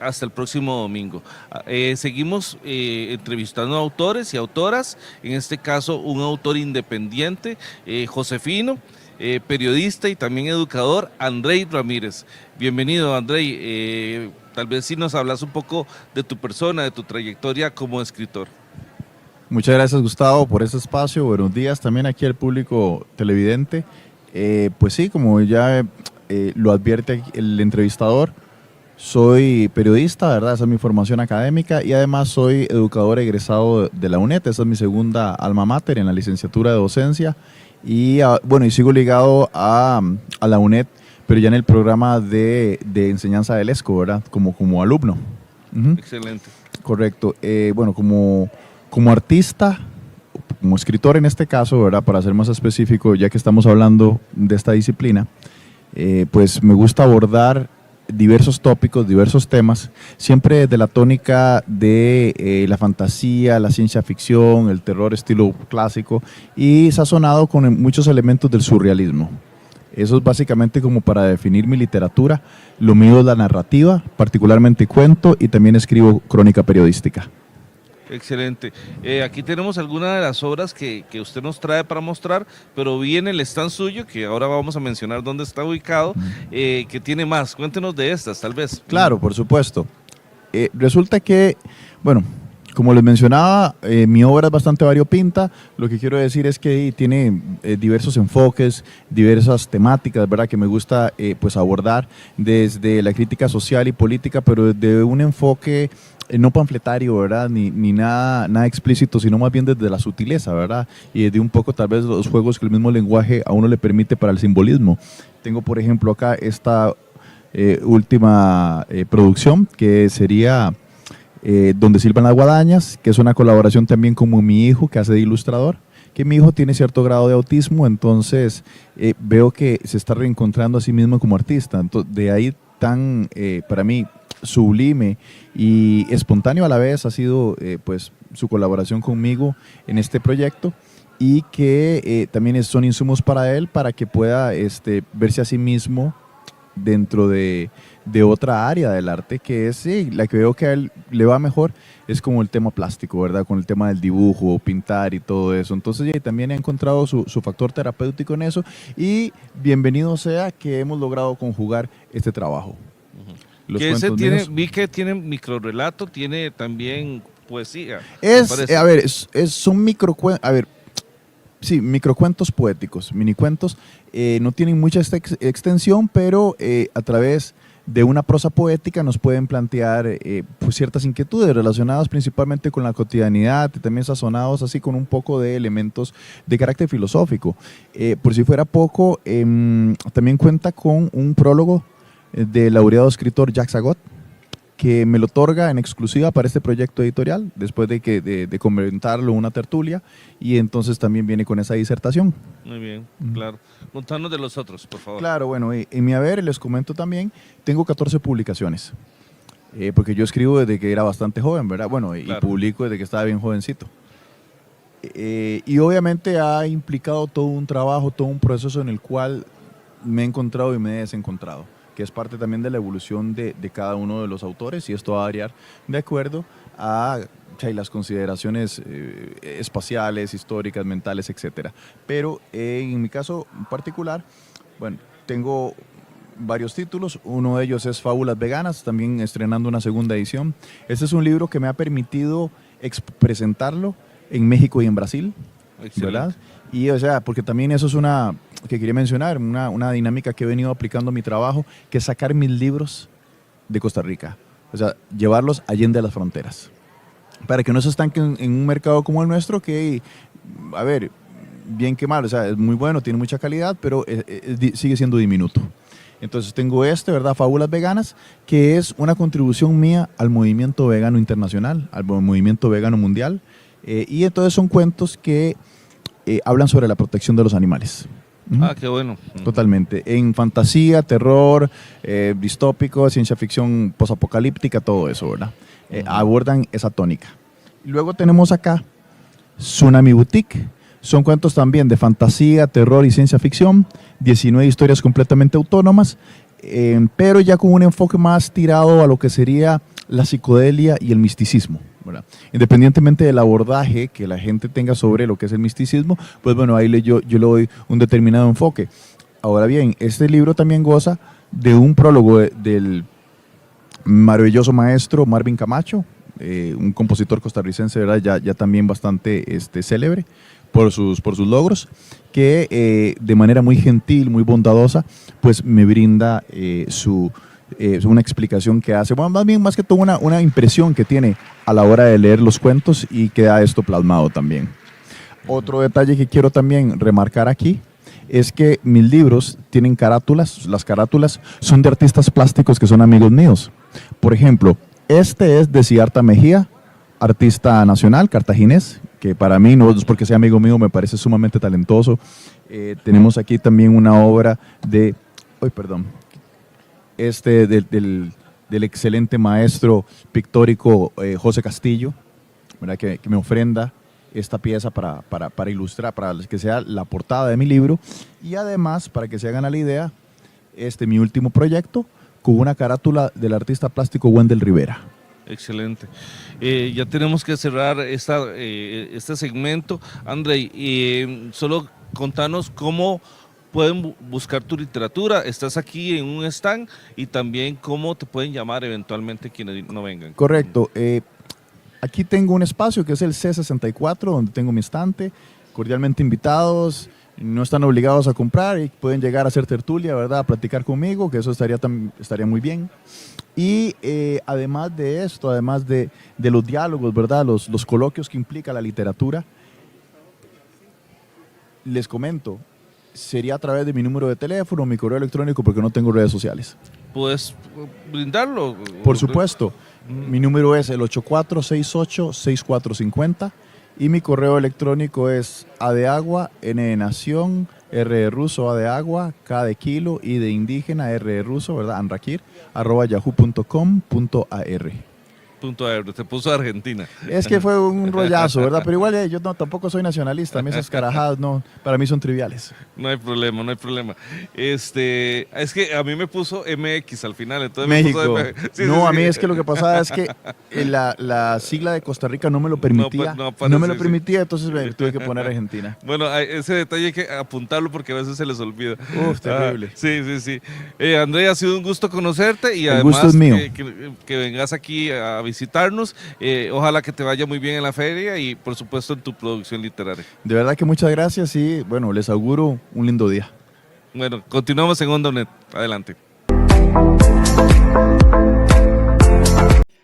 hasta el próximo domingo. Seguimos entrevistando a autores y autoras, en este caso un autor independiente, josefino, periodista y también educador, Andrei Ramírez. Bienvenido, Andrei. Tal vez si nos hablas un poco de tu persona, de tu trayectoria como escritor. Muchas gracias, Gustavo, por este espacio. Buenos días también aquí al público televidente. Pues sí, como ya lo advierte el entrevistador, soy periodista, ¿verdad? Esa es mi formación académica, y además soy educador egresado de la UNED. Esa es mi segunda alma mater en la licenciatura de docencia, y bueno, y sigo ligado a la UNED, pero ya en el programa de enseñanza del ESCO, ¿verdad? Como alumno. Excelente. Correcto. Bueno, como artista, como escritor en este caso, ¿verdad? Para ser más específico, ya que estamos hablando de esta disciplina, pues me gusta abordar diversos tópicos, diversos temas, siempre desde la tónica de la fantasía, la ciencia ficción, el terror estilo clásico, y sazonado con muchos elementos del surrealismo. Eso es básicamente como para definir mi literatura. Lo mío es la narrativa, particularmente cuento, y también escribo crónica periodística. Excelente. Aquí tenemos algunas de las obras que usted nos trae para mostrar, pero vi en el stand suyo, que ahora vamos a mencionar dónde está ubicado, que tiene más. Cuéntenos de estas, tal vez. Claro, por supuesto. Resulta que, bueno, como les mencionaba, mi obra es bastante variopinta. Lo que quiero decir es que tiene diversos enfoques, diversas temáticas, ¿verdad?, que me gusta pues abordar desde la crítica social y política, pero desde un enfoque no panfletario, ¿verdad?, ni nada explícito, sino más bien desde la sutileza, ¿verdad?, y desde un poco tal vez los juegos que el mismo lenguaje a uno le permite para el simbolismo. Tengo, por ejemplo, acá esta última producción, que sería Donde silban las guadañas, que es una colaboración también con mi hijo, que hace de ilustrador, que mi hijo tiene cierto grado de autismo, entonces veo que se está reencontrando a sí mismo como artista. Entonces, de ahí tan, para mí, sublime y espontáneo a la vez ha sido pues su colaboración conmigo en este proyecto, y que también son insumos para él, para que pueda verse a sí mismo dentro de otra área del arte, que es la que veo que a él le va mejor, es como el tema plástico, ¿verdad?, con el tema del dibujo, pintar y todo eso. Entonces también he encontrado su factor terapéutico en eso, y bienvenido sea que hemos logrado conjugar este trabajo. Que ese vi que tiene microrelato, tiene también poesía. Son microcuentos poéticos, minicuentos. No tienen mucha extensión, pero a través de una prosa poética nos pueden plantear pues ciertas inquietudes relacionadas principalmente con la cotidianidad, y también sazonados así con un poco de elementos de carácter filosófico. Por si fuera poco, también cuenta con un prólogo del laureado escritor Jacques Sagot, que me lo otorga en exclusiva para este proyecto editorial, después de comentarlo en una tertulia, y entonces también viene con esa disertación. Muy bien, claro. Contanos de los otros, por favor. Claro, bueno, en mi haber, les comento también, tengo 14 publicaciones, porque yo escribo desde que era bastante joven, ¿verdad? Bueno, claro. Y publico desde que estaba bien jovencito. Y obviamente ha implicado todo un trabajo, todo un proceso en el cual me he encontrado y me he desencontrado, que es parte también de la evolución de cada uno de los autores, y esto va a variar de acuerdo a las consideraciones espaciales, históricas, mentales, etc. Pero en mi caso en particular, bueno, tengo varios títulos. Uno de ellos es Fábulas Veganas, también estrenando una segunda edición. Este es un libro que me ha permitido presentarlo en México y en Brasil, ¿verdad? Y porque también eso es una que quería mencionar, una dinámica que he venido aplicando a mi trabajo, que es sacar mis libros de Costa Rica, llevarlos allende las fronteras, para que no se estanquen en un mercado como el nuestro, que, bien que mal, es muy bueno, tiene mucha calidad, pero sigue siendo diminuto. Entonces tengo ¿verdad?, Fábulas Veganas, que es una contribución mía al movimiento vegano internacional, al movimiento vegano mundial, Y entonces son cuentos que hablan sobre la protección de los animales. Ah, qué bueno. Totalmente. En fantasía, terror, distópico, ciencia ficción posapocalíptica, todo eso, ¿verdad? Abordan esa tónica. Luego tenemos acá Tsunami Boutique. Son cuentos también de fantasía, terror y ciencia ficción. 19 historias completamente autónomas, pero ya con un enfoque más tirado a lo que sería la psicodelia y el misticismo, ¿verdad? Independientemente del abordaje que la gente tenga sobre lo que es el misticismo, pues bueno, ahí yo le doy un determinado enfoque. Ahora bien, este libro también goza de un prólogo del maravilloso maestro Marvin Camacho, un compositor costarricense, ¿verdad? Ya también bastante célebre por sus logros, que de manera muy gentil, muy bondadosa, pues me brinda una explicación que hace, bueno, más que todo una impresión que tiene a la hora de leer los cuentos y queda esto plasmado también. Otro detalle que quiero también remarcar aquí es que mis libros tienen carátulas. Las carátulas son de artistas plásticos que son amigos míos. Por ejemplo, este es de Siddhartha Mejía, artista nacional, cartaginés, que para mí, no es porque sea amigo mío, me parece sumamente talentoso. Tenemos aquí también una obra del excelente maestro pictórico José Castillo, ¿verdad? Que me ofrenda esta pieza para ilustrar, para que sea la portada de mi libro, y además, para que se hagan a la idea, mi último proyecto, con una carátula del artista plástico Wendell Rivera. Excelente. Ya tenemos que cerrar este segmento. Andrei, solo contanos cómo pueden buscar tu literatura. Estás aquí en un stand, y también cómo te pueden llamar eventualmente quienes no vengan. Correcto. Aquí tengo un espacio que es el C64, donde tengo mi estante. Cordialmente invitados. No están obligados a comprar y pueden llegar a hacer tertulia, ¿verdad? A platicar conmigo, que eso estaría muy bien. Y además de esto, además de los diálogos, ¿verdad? Los coloquios que implica la literatura, les comento, sería a través de mi número de teléfono, mi correo electrónico, porque no tengo redes sociales. ¿Puedes brindarlo? Por supuesto. Mi número es el 8468-6450 y mi correo electrónico es adeagua, n de nación, r de ruso, a de agua, k de kilo, i de indígena, r de ruso, ¿verdad? Anrakir, @yahoo.com.ar. Te puso Argentina. Es que fue un rollazo, ¿verdad? Pero igual yo tampoco soy nacionalista, a mí esas carajadas para mí son triviales. No hay problema, no hay problema. Es que a mí me puso MX al final, entonces México. Me puso a mí es que lo que pasaba es que la sigla de Costa Rica no me lo permitía. No me lo permitía, entonces me tuve que poner Argentina. Bueno, ese detalle hay que apuntarlo porque a veces se les olvida. Terrible. Sí. André, ha sido un gusto conocerte y el además gusto es mío. Que vengas aquí a visitarnos. Ojalá que te vaya muy bien en la feria y por supuesto en tu producción literaria. De verdad que muchas gracias y bueno, les auguro un lindo día. Bueno, continuamos en Onda UNED. Adelante.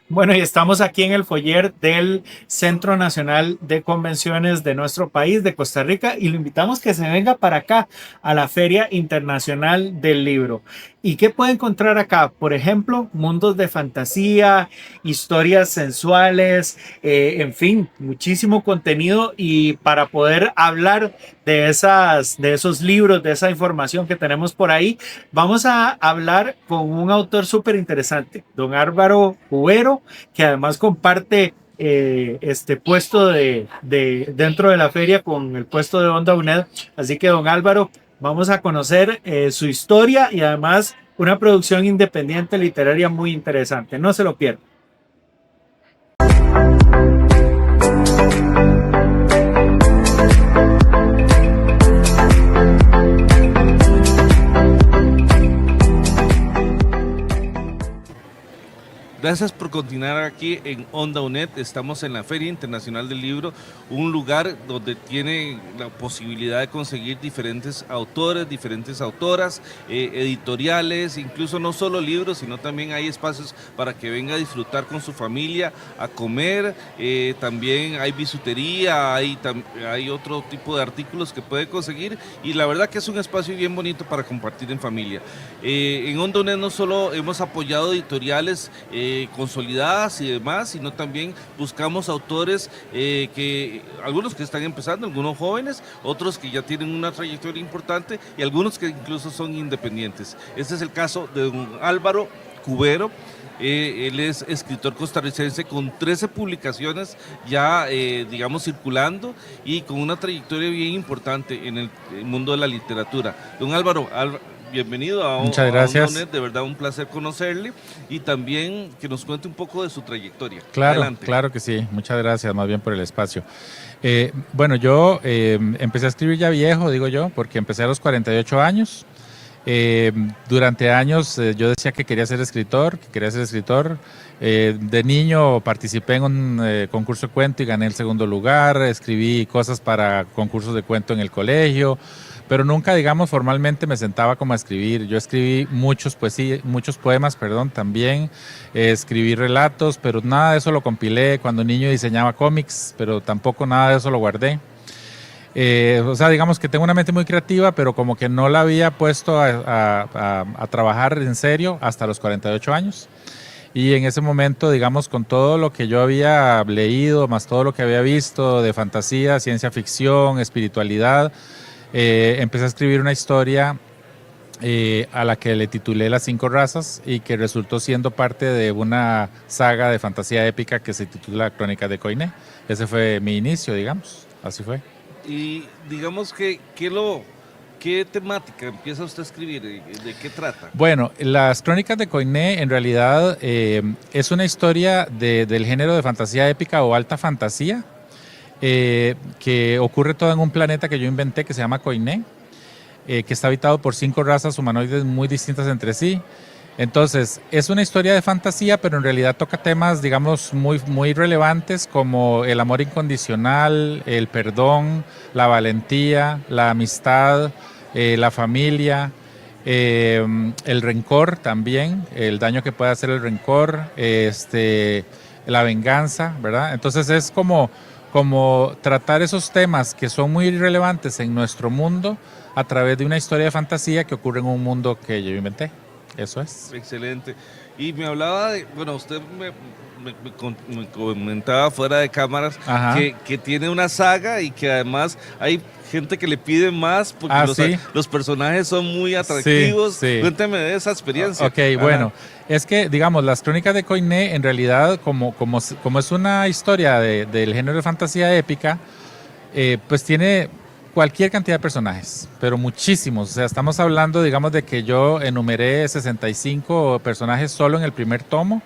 Bueno, y estamos aquí en el foyer del Centro Nacional de Convenciones de nuestro país, de Costa Rica, y lo invitamos que se venga para acá, a la Feria Internacional del Libro. ¿Y qué puede encontrar acá? Por ejemplo, mundos de fantasía, historias sensuales, en fin, muchísimo contenido, y para poder hablar de esos libros, de esa información que tenemos por ahí, vamos a hablar con un autor súper interesante, don Álvaro Cubero, que además comparte este puesto dentro de la feria con el puesto de Onda UNED. Así que, don Álvaro, vamos a conocer su historia y además una producción independiente literaria muy interesante. No se lo pierdan. Gracias por continuar aquí en Onda UNED. Estamos en la Feria Internacional del Libro, un lugar donde tiene la posibilidad de conseguir diferentes autores, diferentes autoras, editoriales, incluso no solo libros, sino también hay espacios para que venga a disfrutar con su familia, a comer, también hay bisutería, hay otro tipo de artículos que puede conseguir, y la verdad que es un espacio bien bonito para compartir en familia. En Onda UNED no solo hemos apoyado editoriales consolidadas y demás, sino también buscamos autores algunos que están empezando, algunos jóvenes, otros que ya tienen una trayectoria importante y algunos que incluso son independientes. Este es el caso de don Álvaro Cubero. Él es escritor costarricense con 13 publicaciones ya, digamos, circulando y con una trayectoria bien importante en el mundo de la literatura. Don Álvaro, bienvenido a Muchas gracias. Onda UNED, de verdad un placer conocerle y también que nos cuente un poco de su trayectoria. Claro, Adelante. claro que sí. Muchas gracias más bien por el espacio. Bueno, yo empecé a escribir ya viejo, digo yo, porque empecé a los 48 años. Durante años yo decía que quería ser escritor, de niño participé en un concurso de cuento y gané el segundo lugar, escribí cosas para concursos de cuento en el colegio, pero nunca, digamos, formalmente me sentaba como a escribir. Yo escribí muchos poemas, también, escribí relatos, pero nada de eso lo compilé. Cuando niño diseñaba cómics, pero tampoco nada de eso lo guardé. O sea, digamos que tengo una mente muy creativa, pero como que no la había puesto a trabajar en serio hasta los 48 años. Y en ese momento, digamos, con todo lo que yo había leído, más todo lo que había visto de fantasía, ciencia ficción, espiritualidad, empecé a escribir una historia a la que le titulé Las 5 razas y que resultó siendo parte de una saga de fantasía épica que se titula Crónicas de Coine. Ese fue mi inicio, digamos, así fue. Y digamos que, ¿qué temática empieza usted a escribir? ¿De qué trata? Bueno, las Crónicas de Coine en realidad es una historia del género de fantasía épica o alta fantasía que ocurre todo en un planeta que yo inventé que se llama Coine, que está habitado por 5 razas humanoides muy distintas entre sí. Entonces, es una historia de fantasía, pero en realidad toca temas, digamos, muy relevantes como el amor incondicional, el perdón, la valentía, la amistad, la familia, el rencor también, el daño que puede hacer el rencor, la venganza, ¿verdad? Entonces es como tratar esos temas que son muy relevantes en nuestro mundo a través de una historia de fantasía que ocurre en un mundo que yo inventé. Eso es. Excelente. Y me hablaba de, bueno, usted me comentaba fuera de cámaras que tiene una saga y que además hay gente que le pide más porque los personajes son muy atractivos. Sí, sí. Cuénteme de esa experiencia. Ok, bueno, es que, digamos, las Crónicas de Coine, en realidad, como es una historia del género de fantasía épica, pues tiene cualquier cantidad de personajes, pero muchísimos. O sea, estamos hablando, digamos, de que yo enumeré 65 personajes solo en el primer tomo,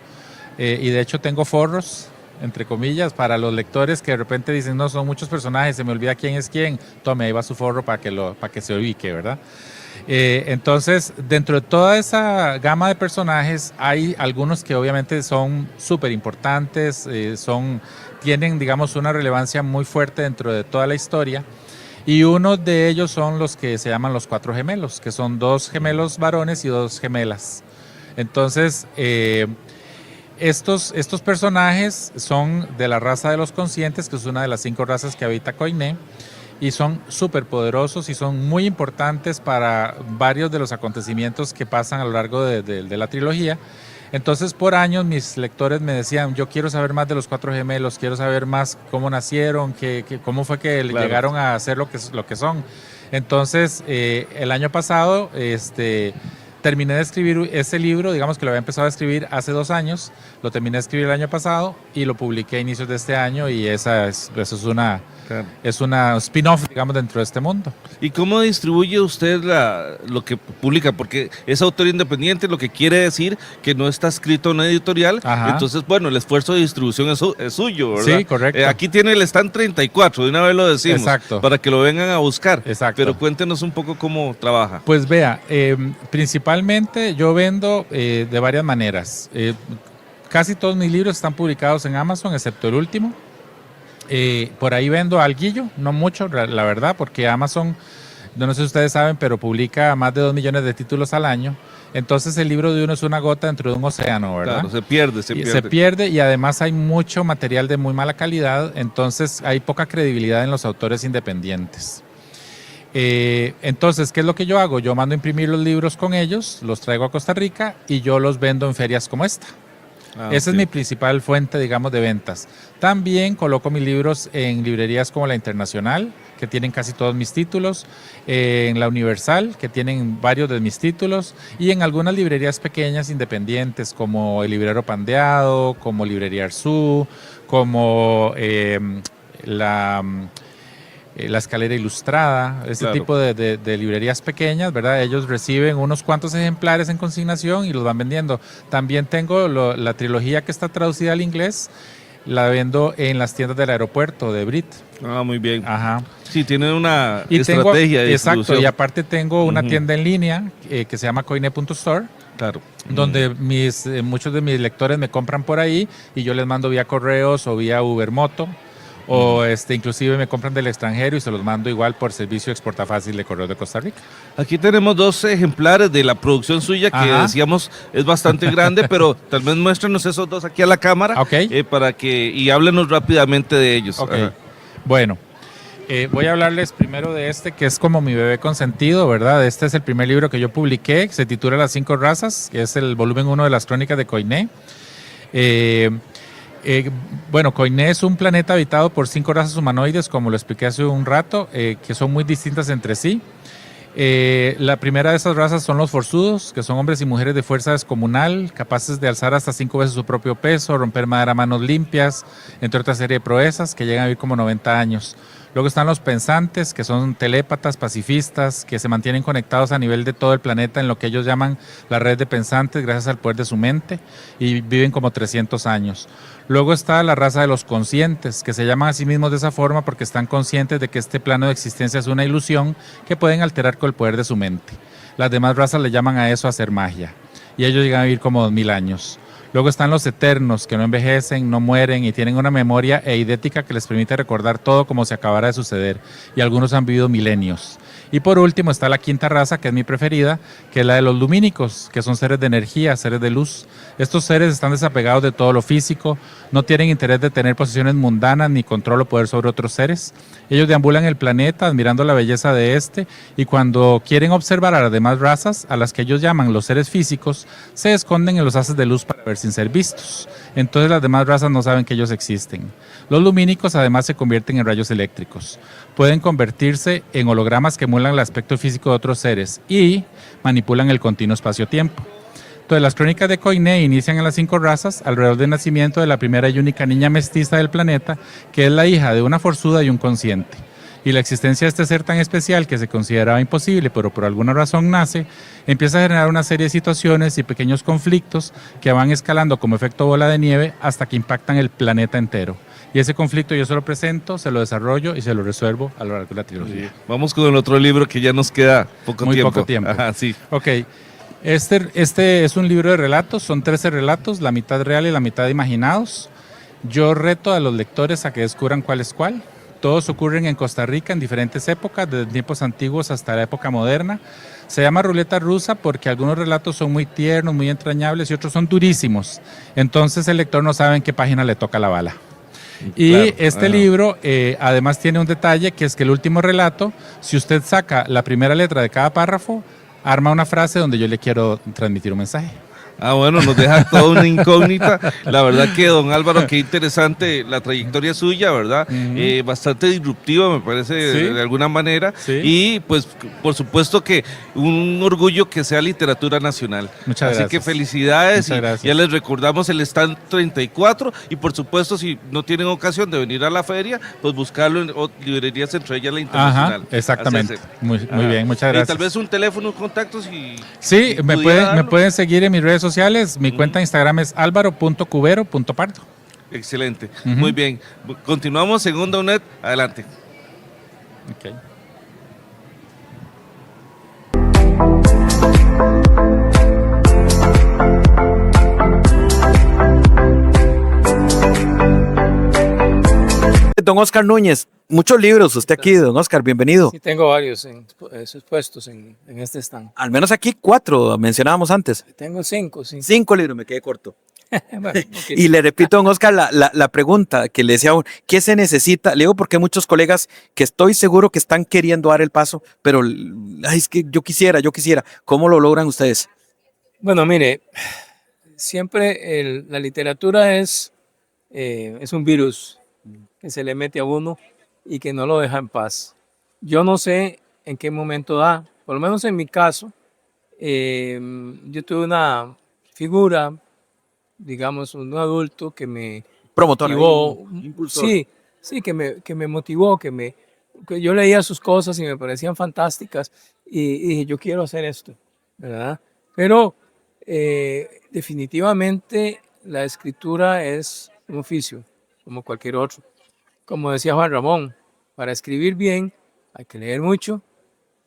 y de hecho tengo forros, entre comillas, para los lectores que de repente dicen, no, son muchos personajes, se me olvida quién es quién. Tome, ahí va su forro para que se ubique, ¿verdad? Entonces, dentro de toda esa gama de personajes, hay algunos que obviamente son súper importantes, tienen, digamos, una relevancia muy fuerte dentro de toda la historia. Y uno de ellos son los que se llaman los 4 gemelos, que son 2 gemelos varones y 2 gemelas. Entonces, estos personajes son de la raza de los conscientes, que es una de las 5 razas que habita Coine, y son súper poderosos y son muy importantes para varios de los acontecimientos que pasan a lo largo de la trilogía. Entonces, por años mis lectores me decían, yo quiero saber más de los 4 gemelos, quiero saber más cómo nacieron, cómo fue que llegaron a ser lo que son. Entonces, el año pasado terminé de escribir ese libro, digamos que lo había empezado a escribir hace 2 años, lo terminé de escribir el año pasado y lo publiqué a inicios de este año, y eso es una spin-off, digamos, dentro de este mundo. ¿Y cómo distribuye usted lo que publica? Porque es autor independiente, lo que quiere decir que no está escrito en una editorial. Ajá. Entonces, bueno, el esfuerzo de distribución es suyo, ¿verdad? Sí, correcto. Aquí tiene el stand 34, de una vez lo decimos. Exacto. Para que lo vengan a buscar. Exacto. Pero cuéntenos un poco cómo trabaja. Pues vea, principalmente yo vendo de varias maneras. Casi todos mis libros están publicados en Amazon, excepto el último. Por ahí vendo alguillo, no mucho, la verdad, porque Amazon, no sé si ustedes saben, pero publica más de 2 millones de títulos al año. Entonces el libro de uno es una gota dentro de un océano, ¿verdad? Claro, se pierde. Se pierde, y además hay mucho material de muy mala calidad, entonces hay poca credibilidad en los autores independientes. Entonces, ¿qué es lo que yo hago? Yo mando a imprimir los libros con ellos, los traigo a Costa Rica y yo los vendo en ferias como esta. Esa ok. es mi principal fuente, digamos, de ventas. También coloco mis libros en librerías como La Internacional, que tienen casi todos mis títulos, en La Universal, que tienen varios de mis títulos, y en algunas librerías pequeñas independientes, como El Librero Pandeado, como Librería Arzú, como la Escalera Ilustrada, ese Claro. tipo de librerías pequeñas, ¿verdad? Ellos reciben unos cuantos ejemplares en consignación y los van vendiendo. También tengo la trilogía que está traducida al inglés, la vendo en las tiendas del aeropuerto de Brit. Muy bien. Ajá. Sí, tiene una Y estrategia de exacto, distribución. y aparte tengo una Ujú. tienda en línea que se llama coine.store, Claro. donde muchos de mis lectores me compran por ahí y yo les mando vía correos o vía Ubermoto. O inclusive me compran del extranjero y se los mando igual por servicio Exporta Fácil de Correos de Costa Rica. Aquí tenemos 2 ejemplares de la producción suya que Ajá. decíamos es bastante grande, pero tal vez muéstrenos esos 2 aquí a la cámara Ok. y háblenos rápidamente de ellos. Ok, Ajá. bueno, voy a hablarles primero de este que es como mi bebé consentido, ¿verdad? Este es el primer libro que yo publiqué, que se titula Las 5 razas, que es el volumen 1 de las crónicas de Coine. Bueno, Coine es un planeta habitado por 5 razas humanoides, como lo expliqué hace un rato, que son muy distintas entre sí. La primera de esas razas son los forzudos, que son hombres y mujeres de fuerza descomunal, capaces de alzar hasta 5 veces su propio peso, romper madera a manos limpias, entre otra serie de proezas, que llegan a vivir como 90 años. Luego están los pensantes, que son telépatas, pacifistas, que se mantienen conectados a nivel de todo el planeta en lo que ellos llaman la red de pensantes gracias al poder de su mente y viven como 300 años. Luego está la raza de los conscientes, que se llaman a sí mismos de esa forma porque están conscientes de que este plano de existencia es una ilusión que pueden alterar con el poder de su mente. Las demás razas le llaman a eso hacer magia y ellos llegan a vivir como 2000 años. Luego están los eternos, que no envejecen, no mueren y tienen una memoria eidética que les permite recordar todo como si acabara de suceder, y algunos han vivido milenios. Y por último está la quinta raza, que es mi preferida, que es la de los lumínicos, que son seres de energía, seres de luz. Estos seres están desapegados de todo lo físico, no tienen interés de tener posiciones mundanas ni control o poder sobre otros seres. Ellos deambulan el planeta admirando la belleza de este, y cuando quieren observar a las demás razas, a las que ellos llaman los seres físicos, se esconden en los haces de luz para ver sin ser vistos. Entonces las demás razas no saben que ellos existen. Los lumínicos además se convierten en rayos eléctricos. Pueden convertirse en hologramas que emulan el aspecto físico de otros seres y manipulan el continuo espacio-tiempo. Entonces, las crónicas de Coine inician en las 5 razas alrededor del nacimiento de la primera y única niña mestiza del planeta, que es la hija de una forzuda y un consciente. Y la existencia de este ser tan especial que se consideraba imposible, pero por alguna razón nace, empieza a generar una serie de situaciones y pequeños conflictos que van escalando como efecto bola de nieve hasta que impactan el planeta entero. Y ese conflicto yo se lo presento, se lo desarrollo y se lo resuelvo a lo largo de la trilogía. Vamos con el otro libro que ya nos queda Muy poco tiempo. Ajá, sí. Ok. Este es un libro de relatos, son 13 relatos, la mitad real y la mitad imaginados. Yo reto a los lectores a que descubran cuál es cuál. Todos ocurren en Costa Rica en diferentes épocas, desde tiempos antiguos hasta la época moderna. Se llama ruleta rusa porque algunos relatos son muy tiernos, muy entrañables y otros son durísimos. Entonces el lector no sabe en qué página le toca la bala. Y Claro, este libro además tiene un detalle, que es que el último relato, si usted saca la primera letra de cada párrafo, arma una frase donde yo le quiero transmitir un mensaje. Bueno, nos deja toda una incógnita. La verdad que, don Álvaro, qué interesante la trayectoria suya, ¿verdad? Bastante disruptiva, me parece, Sí. de alguna manera. Sí. Y, pues, por supuesto que un orgullo que sea literatura nacional. Muchas Así gracias. que felicidades. Muchas Y gracias. ya les recordamos el stand 34. Y, por supuesto, si no tienen ocasión de venir a la feria, pues buscarlo en librerías, entre ellas la Internacional. Ajá, exactamente. Así es. Muy bien, muchas Y gracias. tal vez un teléfono, contactos y... Sí, si me pudiera darlo. pueden seguir en mis redes sociales. Mi cuenta de Instagram es alvaro.cubero.pardo. Excelente. Ujú. Muy bien. Continuamos en Onda UNED. Adelante. Okay. Don Oscar Núñez, muchos libros, usted aquí, don Oscar, bienvenido. Sí, tengo varios expuestos en este stand. Al menos aquí 4, mencionábamos antes. Tengo 5, sí. 5 libros, me quedé corto. Bueno, Y le repito, don Oscar, la pregunta que le decía, ¿qué se necesita? Le digo porque hay muchos colegas que estoy seguro que están queriendo dar el paso, pero ay, es que yo quisiera. ¿Cómo lo logran ustedes? Bueno, mire, siempre la literatura es un virus que se le mete a uno y que no lo deja en paz. Yo no sé en qué momento da, por lo menos en mi caso, yo tuve una figura, digamos, un adulto que me Promotor, motivó, impulsor. sí, que me motivó, que yo leía sus cosas y me parecían fantásticas y dije, yo quiero hacer esto, ¿verdad? Pero definitivamente la escritura es un oficio, como cualquier otro. Como decía Juan Ramón, para escribir bien hay que leer mucho,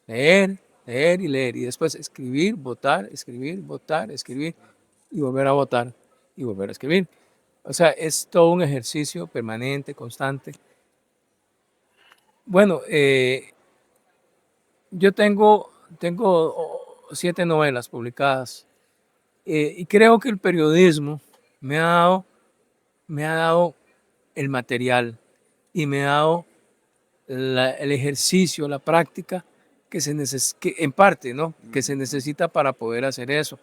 leer, leer y leer, y después escribir, votar, escribir y volver a votar y volver a escribir. O sea, es todo un ejercicio permanente, constante. Bueno, yo tengo 7 novelas publicadas y creo que el periodismo me ha dado el material y me ha dado el ejercicio, la práctica que en parte, ¿no? Que se necesita para poder hacer eso.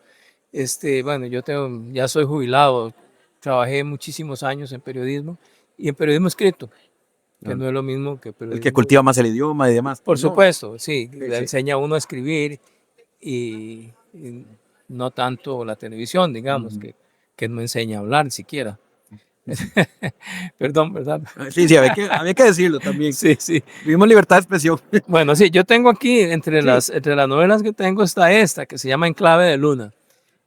Bueno, ya soy jubilado, trabajé muchísimos años en periodismo y en periodismo escrito, que no es lo mismo que periodismo. El que cultiva más el idioma y demás. Por No. supuesto, sí, le sí. enseña a uno a escribir y no tanto la televisión, digamos, que no enseña a hablar siquiera. Perdón, ¿verdad? Sí, había que decirlo también. Sí, sí. Vivimos libertad de expresión. Bueno, sí, yo tengo aquí, entre las novelas que tengo está esta, que se llama En clave de luna.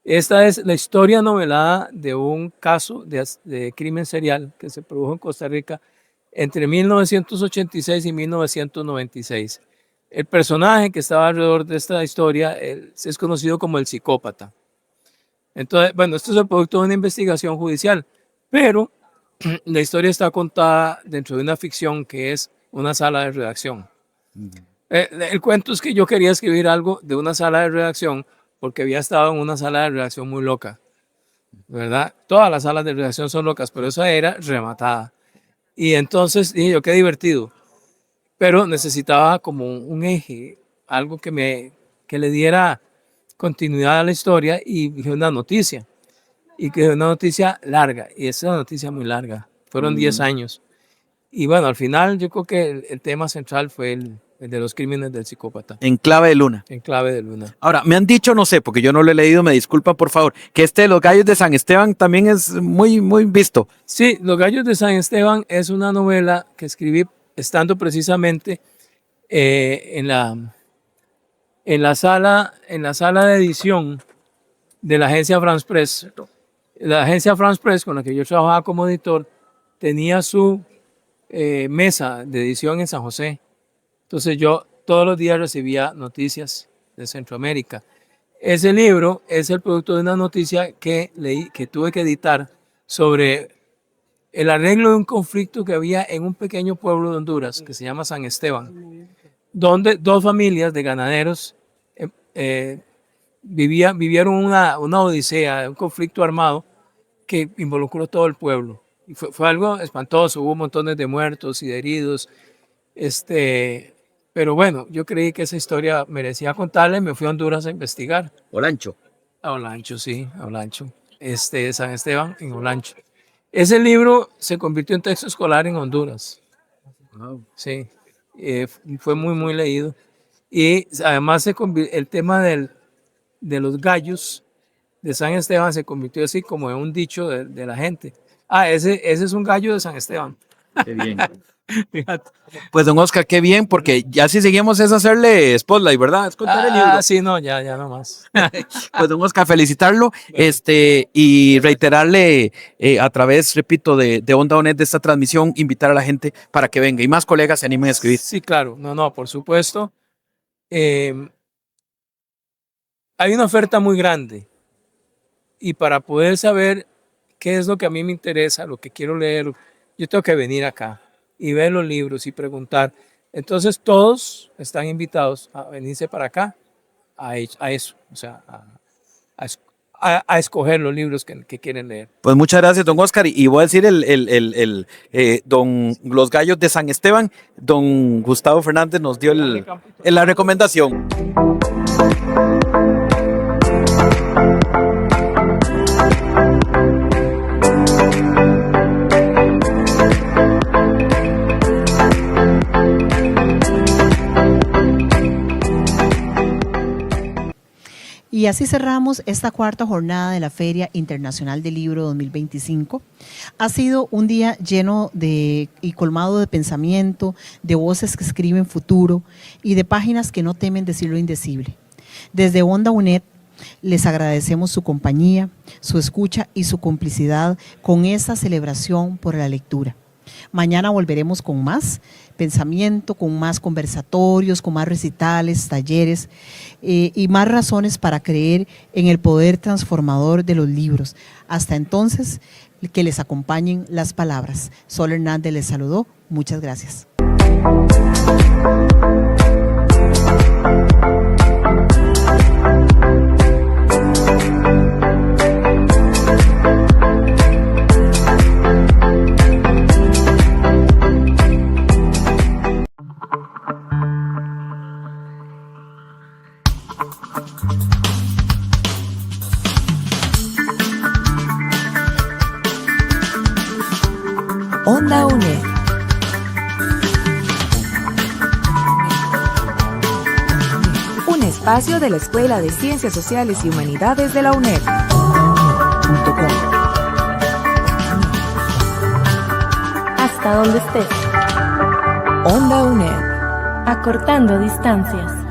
Esta es la historia novelada de un caso de crimen serial que se produjo en Costa Rica entre 1986 y 1996. El personaje que estaba alrededor de esta historia es conocido como el psicópata. Entonces, bueno, esto es el producto de una investigación judicial, pero la historia está contada dentro de una ficción que es una sala de redacción. El cuento es que yo quería escribir algo de una sala de redacción porque había estado en una sala de redacción muy loca, ¿verdad? Todas las salas de redacción son locas, pero esa era rematada. Y entonces dije yo, qué divertido. Pero necesitaba como un eje, algo que le diera continuidad a la historia y dije una noticia. Y que una noticia larga, y esa es una noticia muy larga. Fueron 10 años. Y bueno, al final yo creo que el tema central fue el de los crímenes del psicópata. En clave de luna. En clave de luna. Ahora, me han dicho, no sé, porque yo no lo he leído, me disculpan por favor, que de Los Gallos de San Esteban también es muy, muy visto. Sí, Los Gallos de San Esteban es una novela que escribí estando precisamente en la sala de edición de la agencia France Press. La agencia France Press, con la que yo trabajaba como editor, tenía su mesa de edición en San José. Entonces yo todos los días recibía noticias de Centroamérica. Ese libro es el producto de una noticia que leí, que tuve que editar sobre el arreglo de un conflicto que había en un pequeño pueblo de Honduras que se llama San Esteban, donde 2 familias de ganaderos vivieron una odisea, un conflicto armado que involucró todo el pueblo. Y fue algo espantoso, hubo montones de muertos y de heridos. Pero bueno, yo creí que esa historia merecía contarla y me fui a Honduras a investigar. Olancho. A Olancho, sí, a Olancho. San Esteban en Olancho. Ese libro se convirtió en texto escolar en Honduras. Wow. Sí, fue muy, muy leído. Y además el tema de los gallos de San Esteban se convirtió así como en un dicho de la gente. Ah, ese es un gallo de San Esteban. Qué bien. Fíjate. Pues don Oscar, qué bien, porque ya si seguimos es hacerle spotlight, ¿verdad? Es contar el libro. Sí, no, ya no más. Pues don Oscar, felicitarlo y reiterarle a través, repito, de Onda ONED de esta transmisión, invitar a la gente para que venga y más colegas se animen a escribir. Sí, claro, no, por supuesto. Hay una oferta muy grande y para poder saber qué es lo que a mí me interesa, lo que quiero leer, yo tengo que venir acá y ver los libros y preguntar. Entonces todos están invitados a venirse para acá a eso, o sea, a escoger los libros que quieren leer. Pues muchas gracias, don Oscar. Y voy a decir Los Gallos de San Esteban, don Gustavo Fernández nos dio la recomendación. Y así cerramos esta cuarta jornada de la Feria Internacional del Libro 2025. Ha sido un día lleno y colmado de pensamiento, de voces que escriben futuro y de páginas que no temen decir lo indecible. Desde Onda UNED les agradecemos su compañía, su escucha y su complicidad con esta celebración por la lectura. Mañana volveremos con más pensamiento, con más conversatorios, con más recitales, talleres y más razones para creer en el poder transformador de los libros. Hasta entonces, que les acompañen las palabras. Sol Hernández les saludó. Muchas gracias. Onda UNED. Un espacio de la Escuela de Ciencias Sociales y Humanidades de la UNED. Hasta donde estés. Onda UNED. Acortando distancias.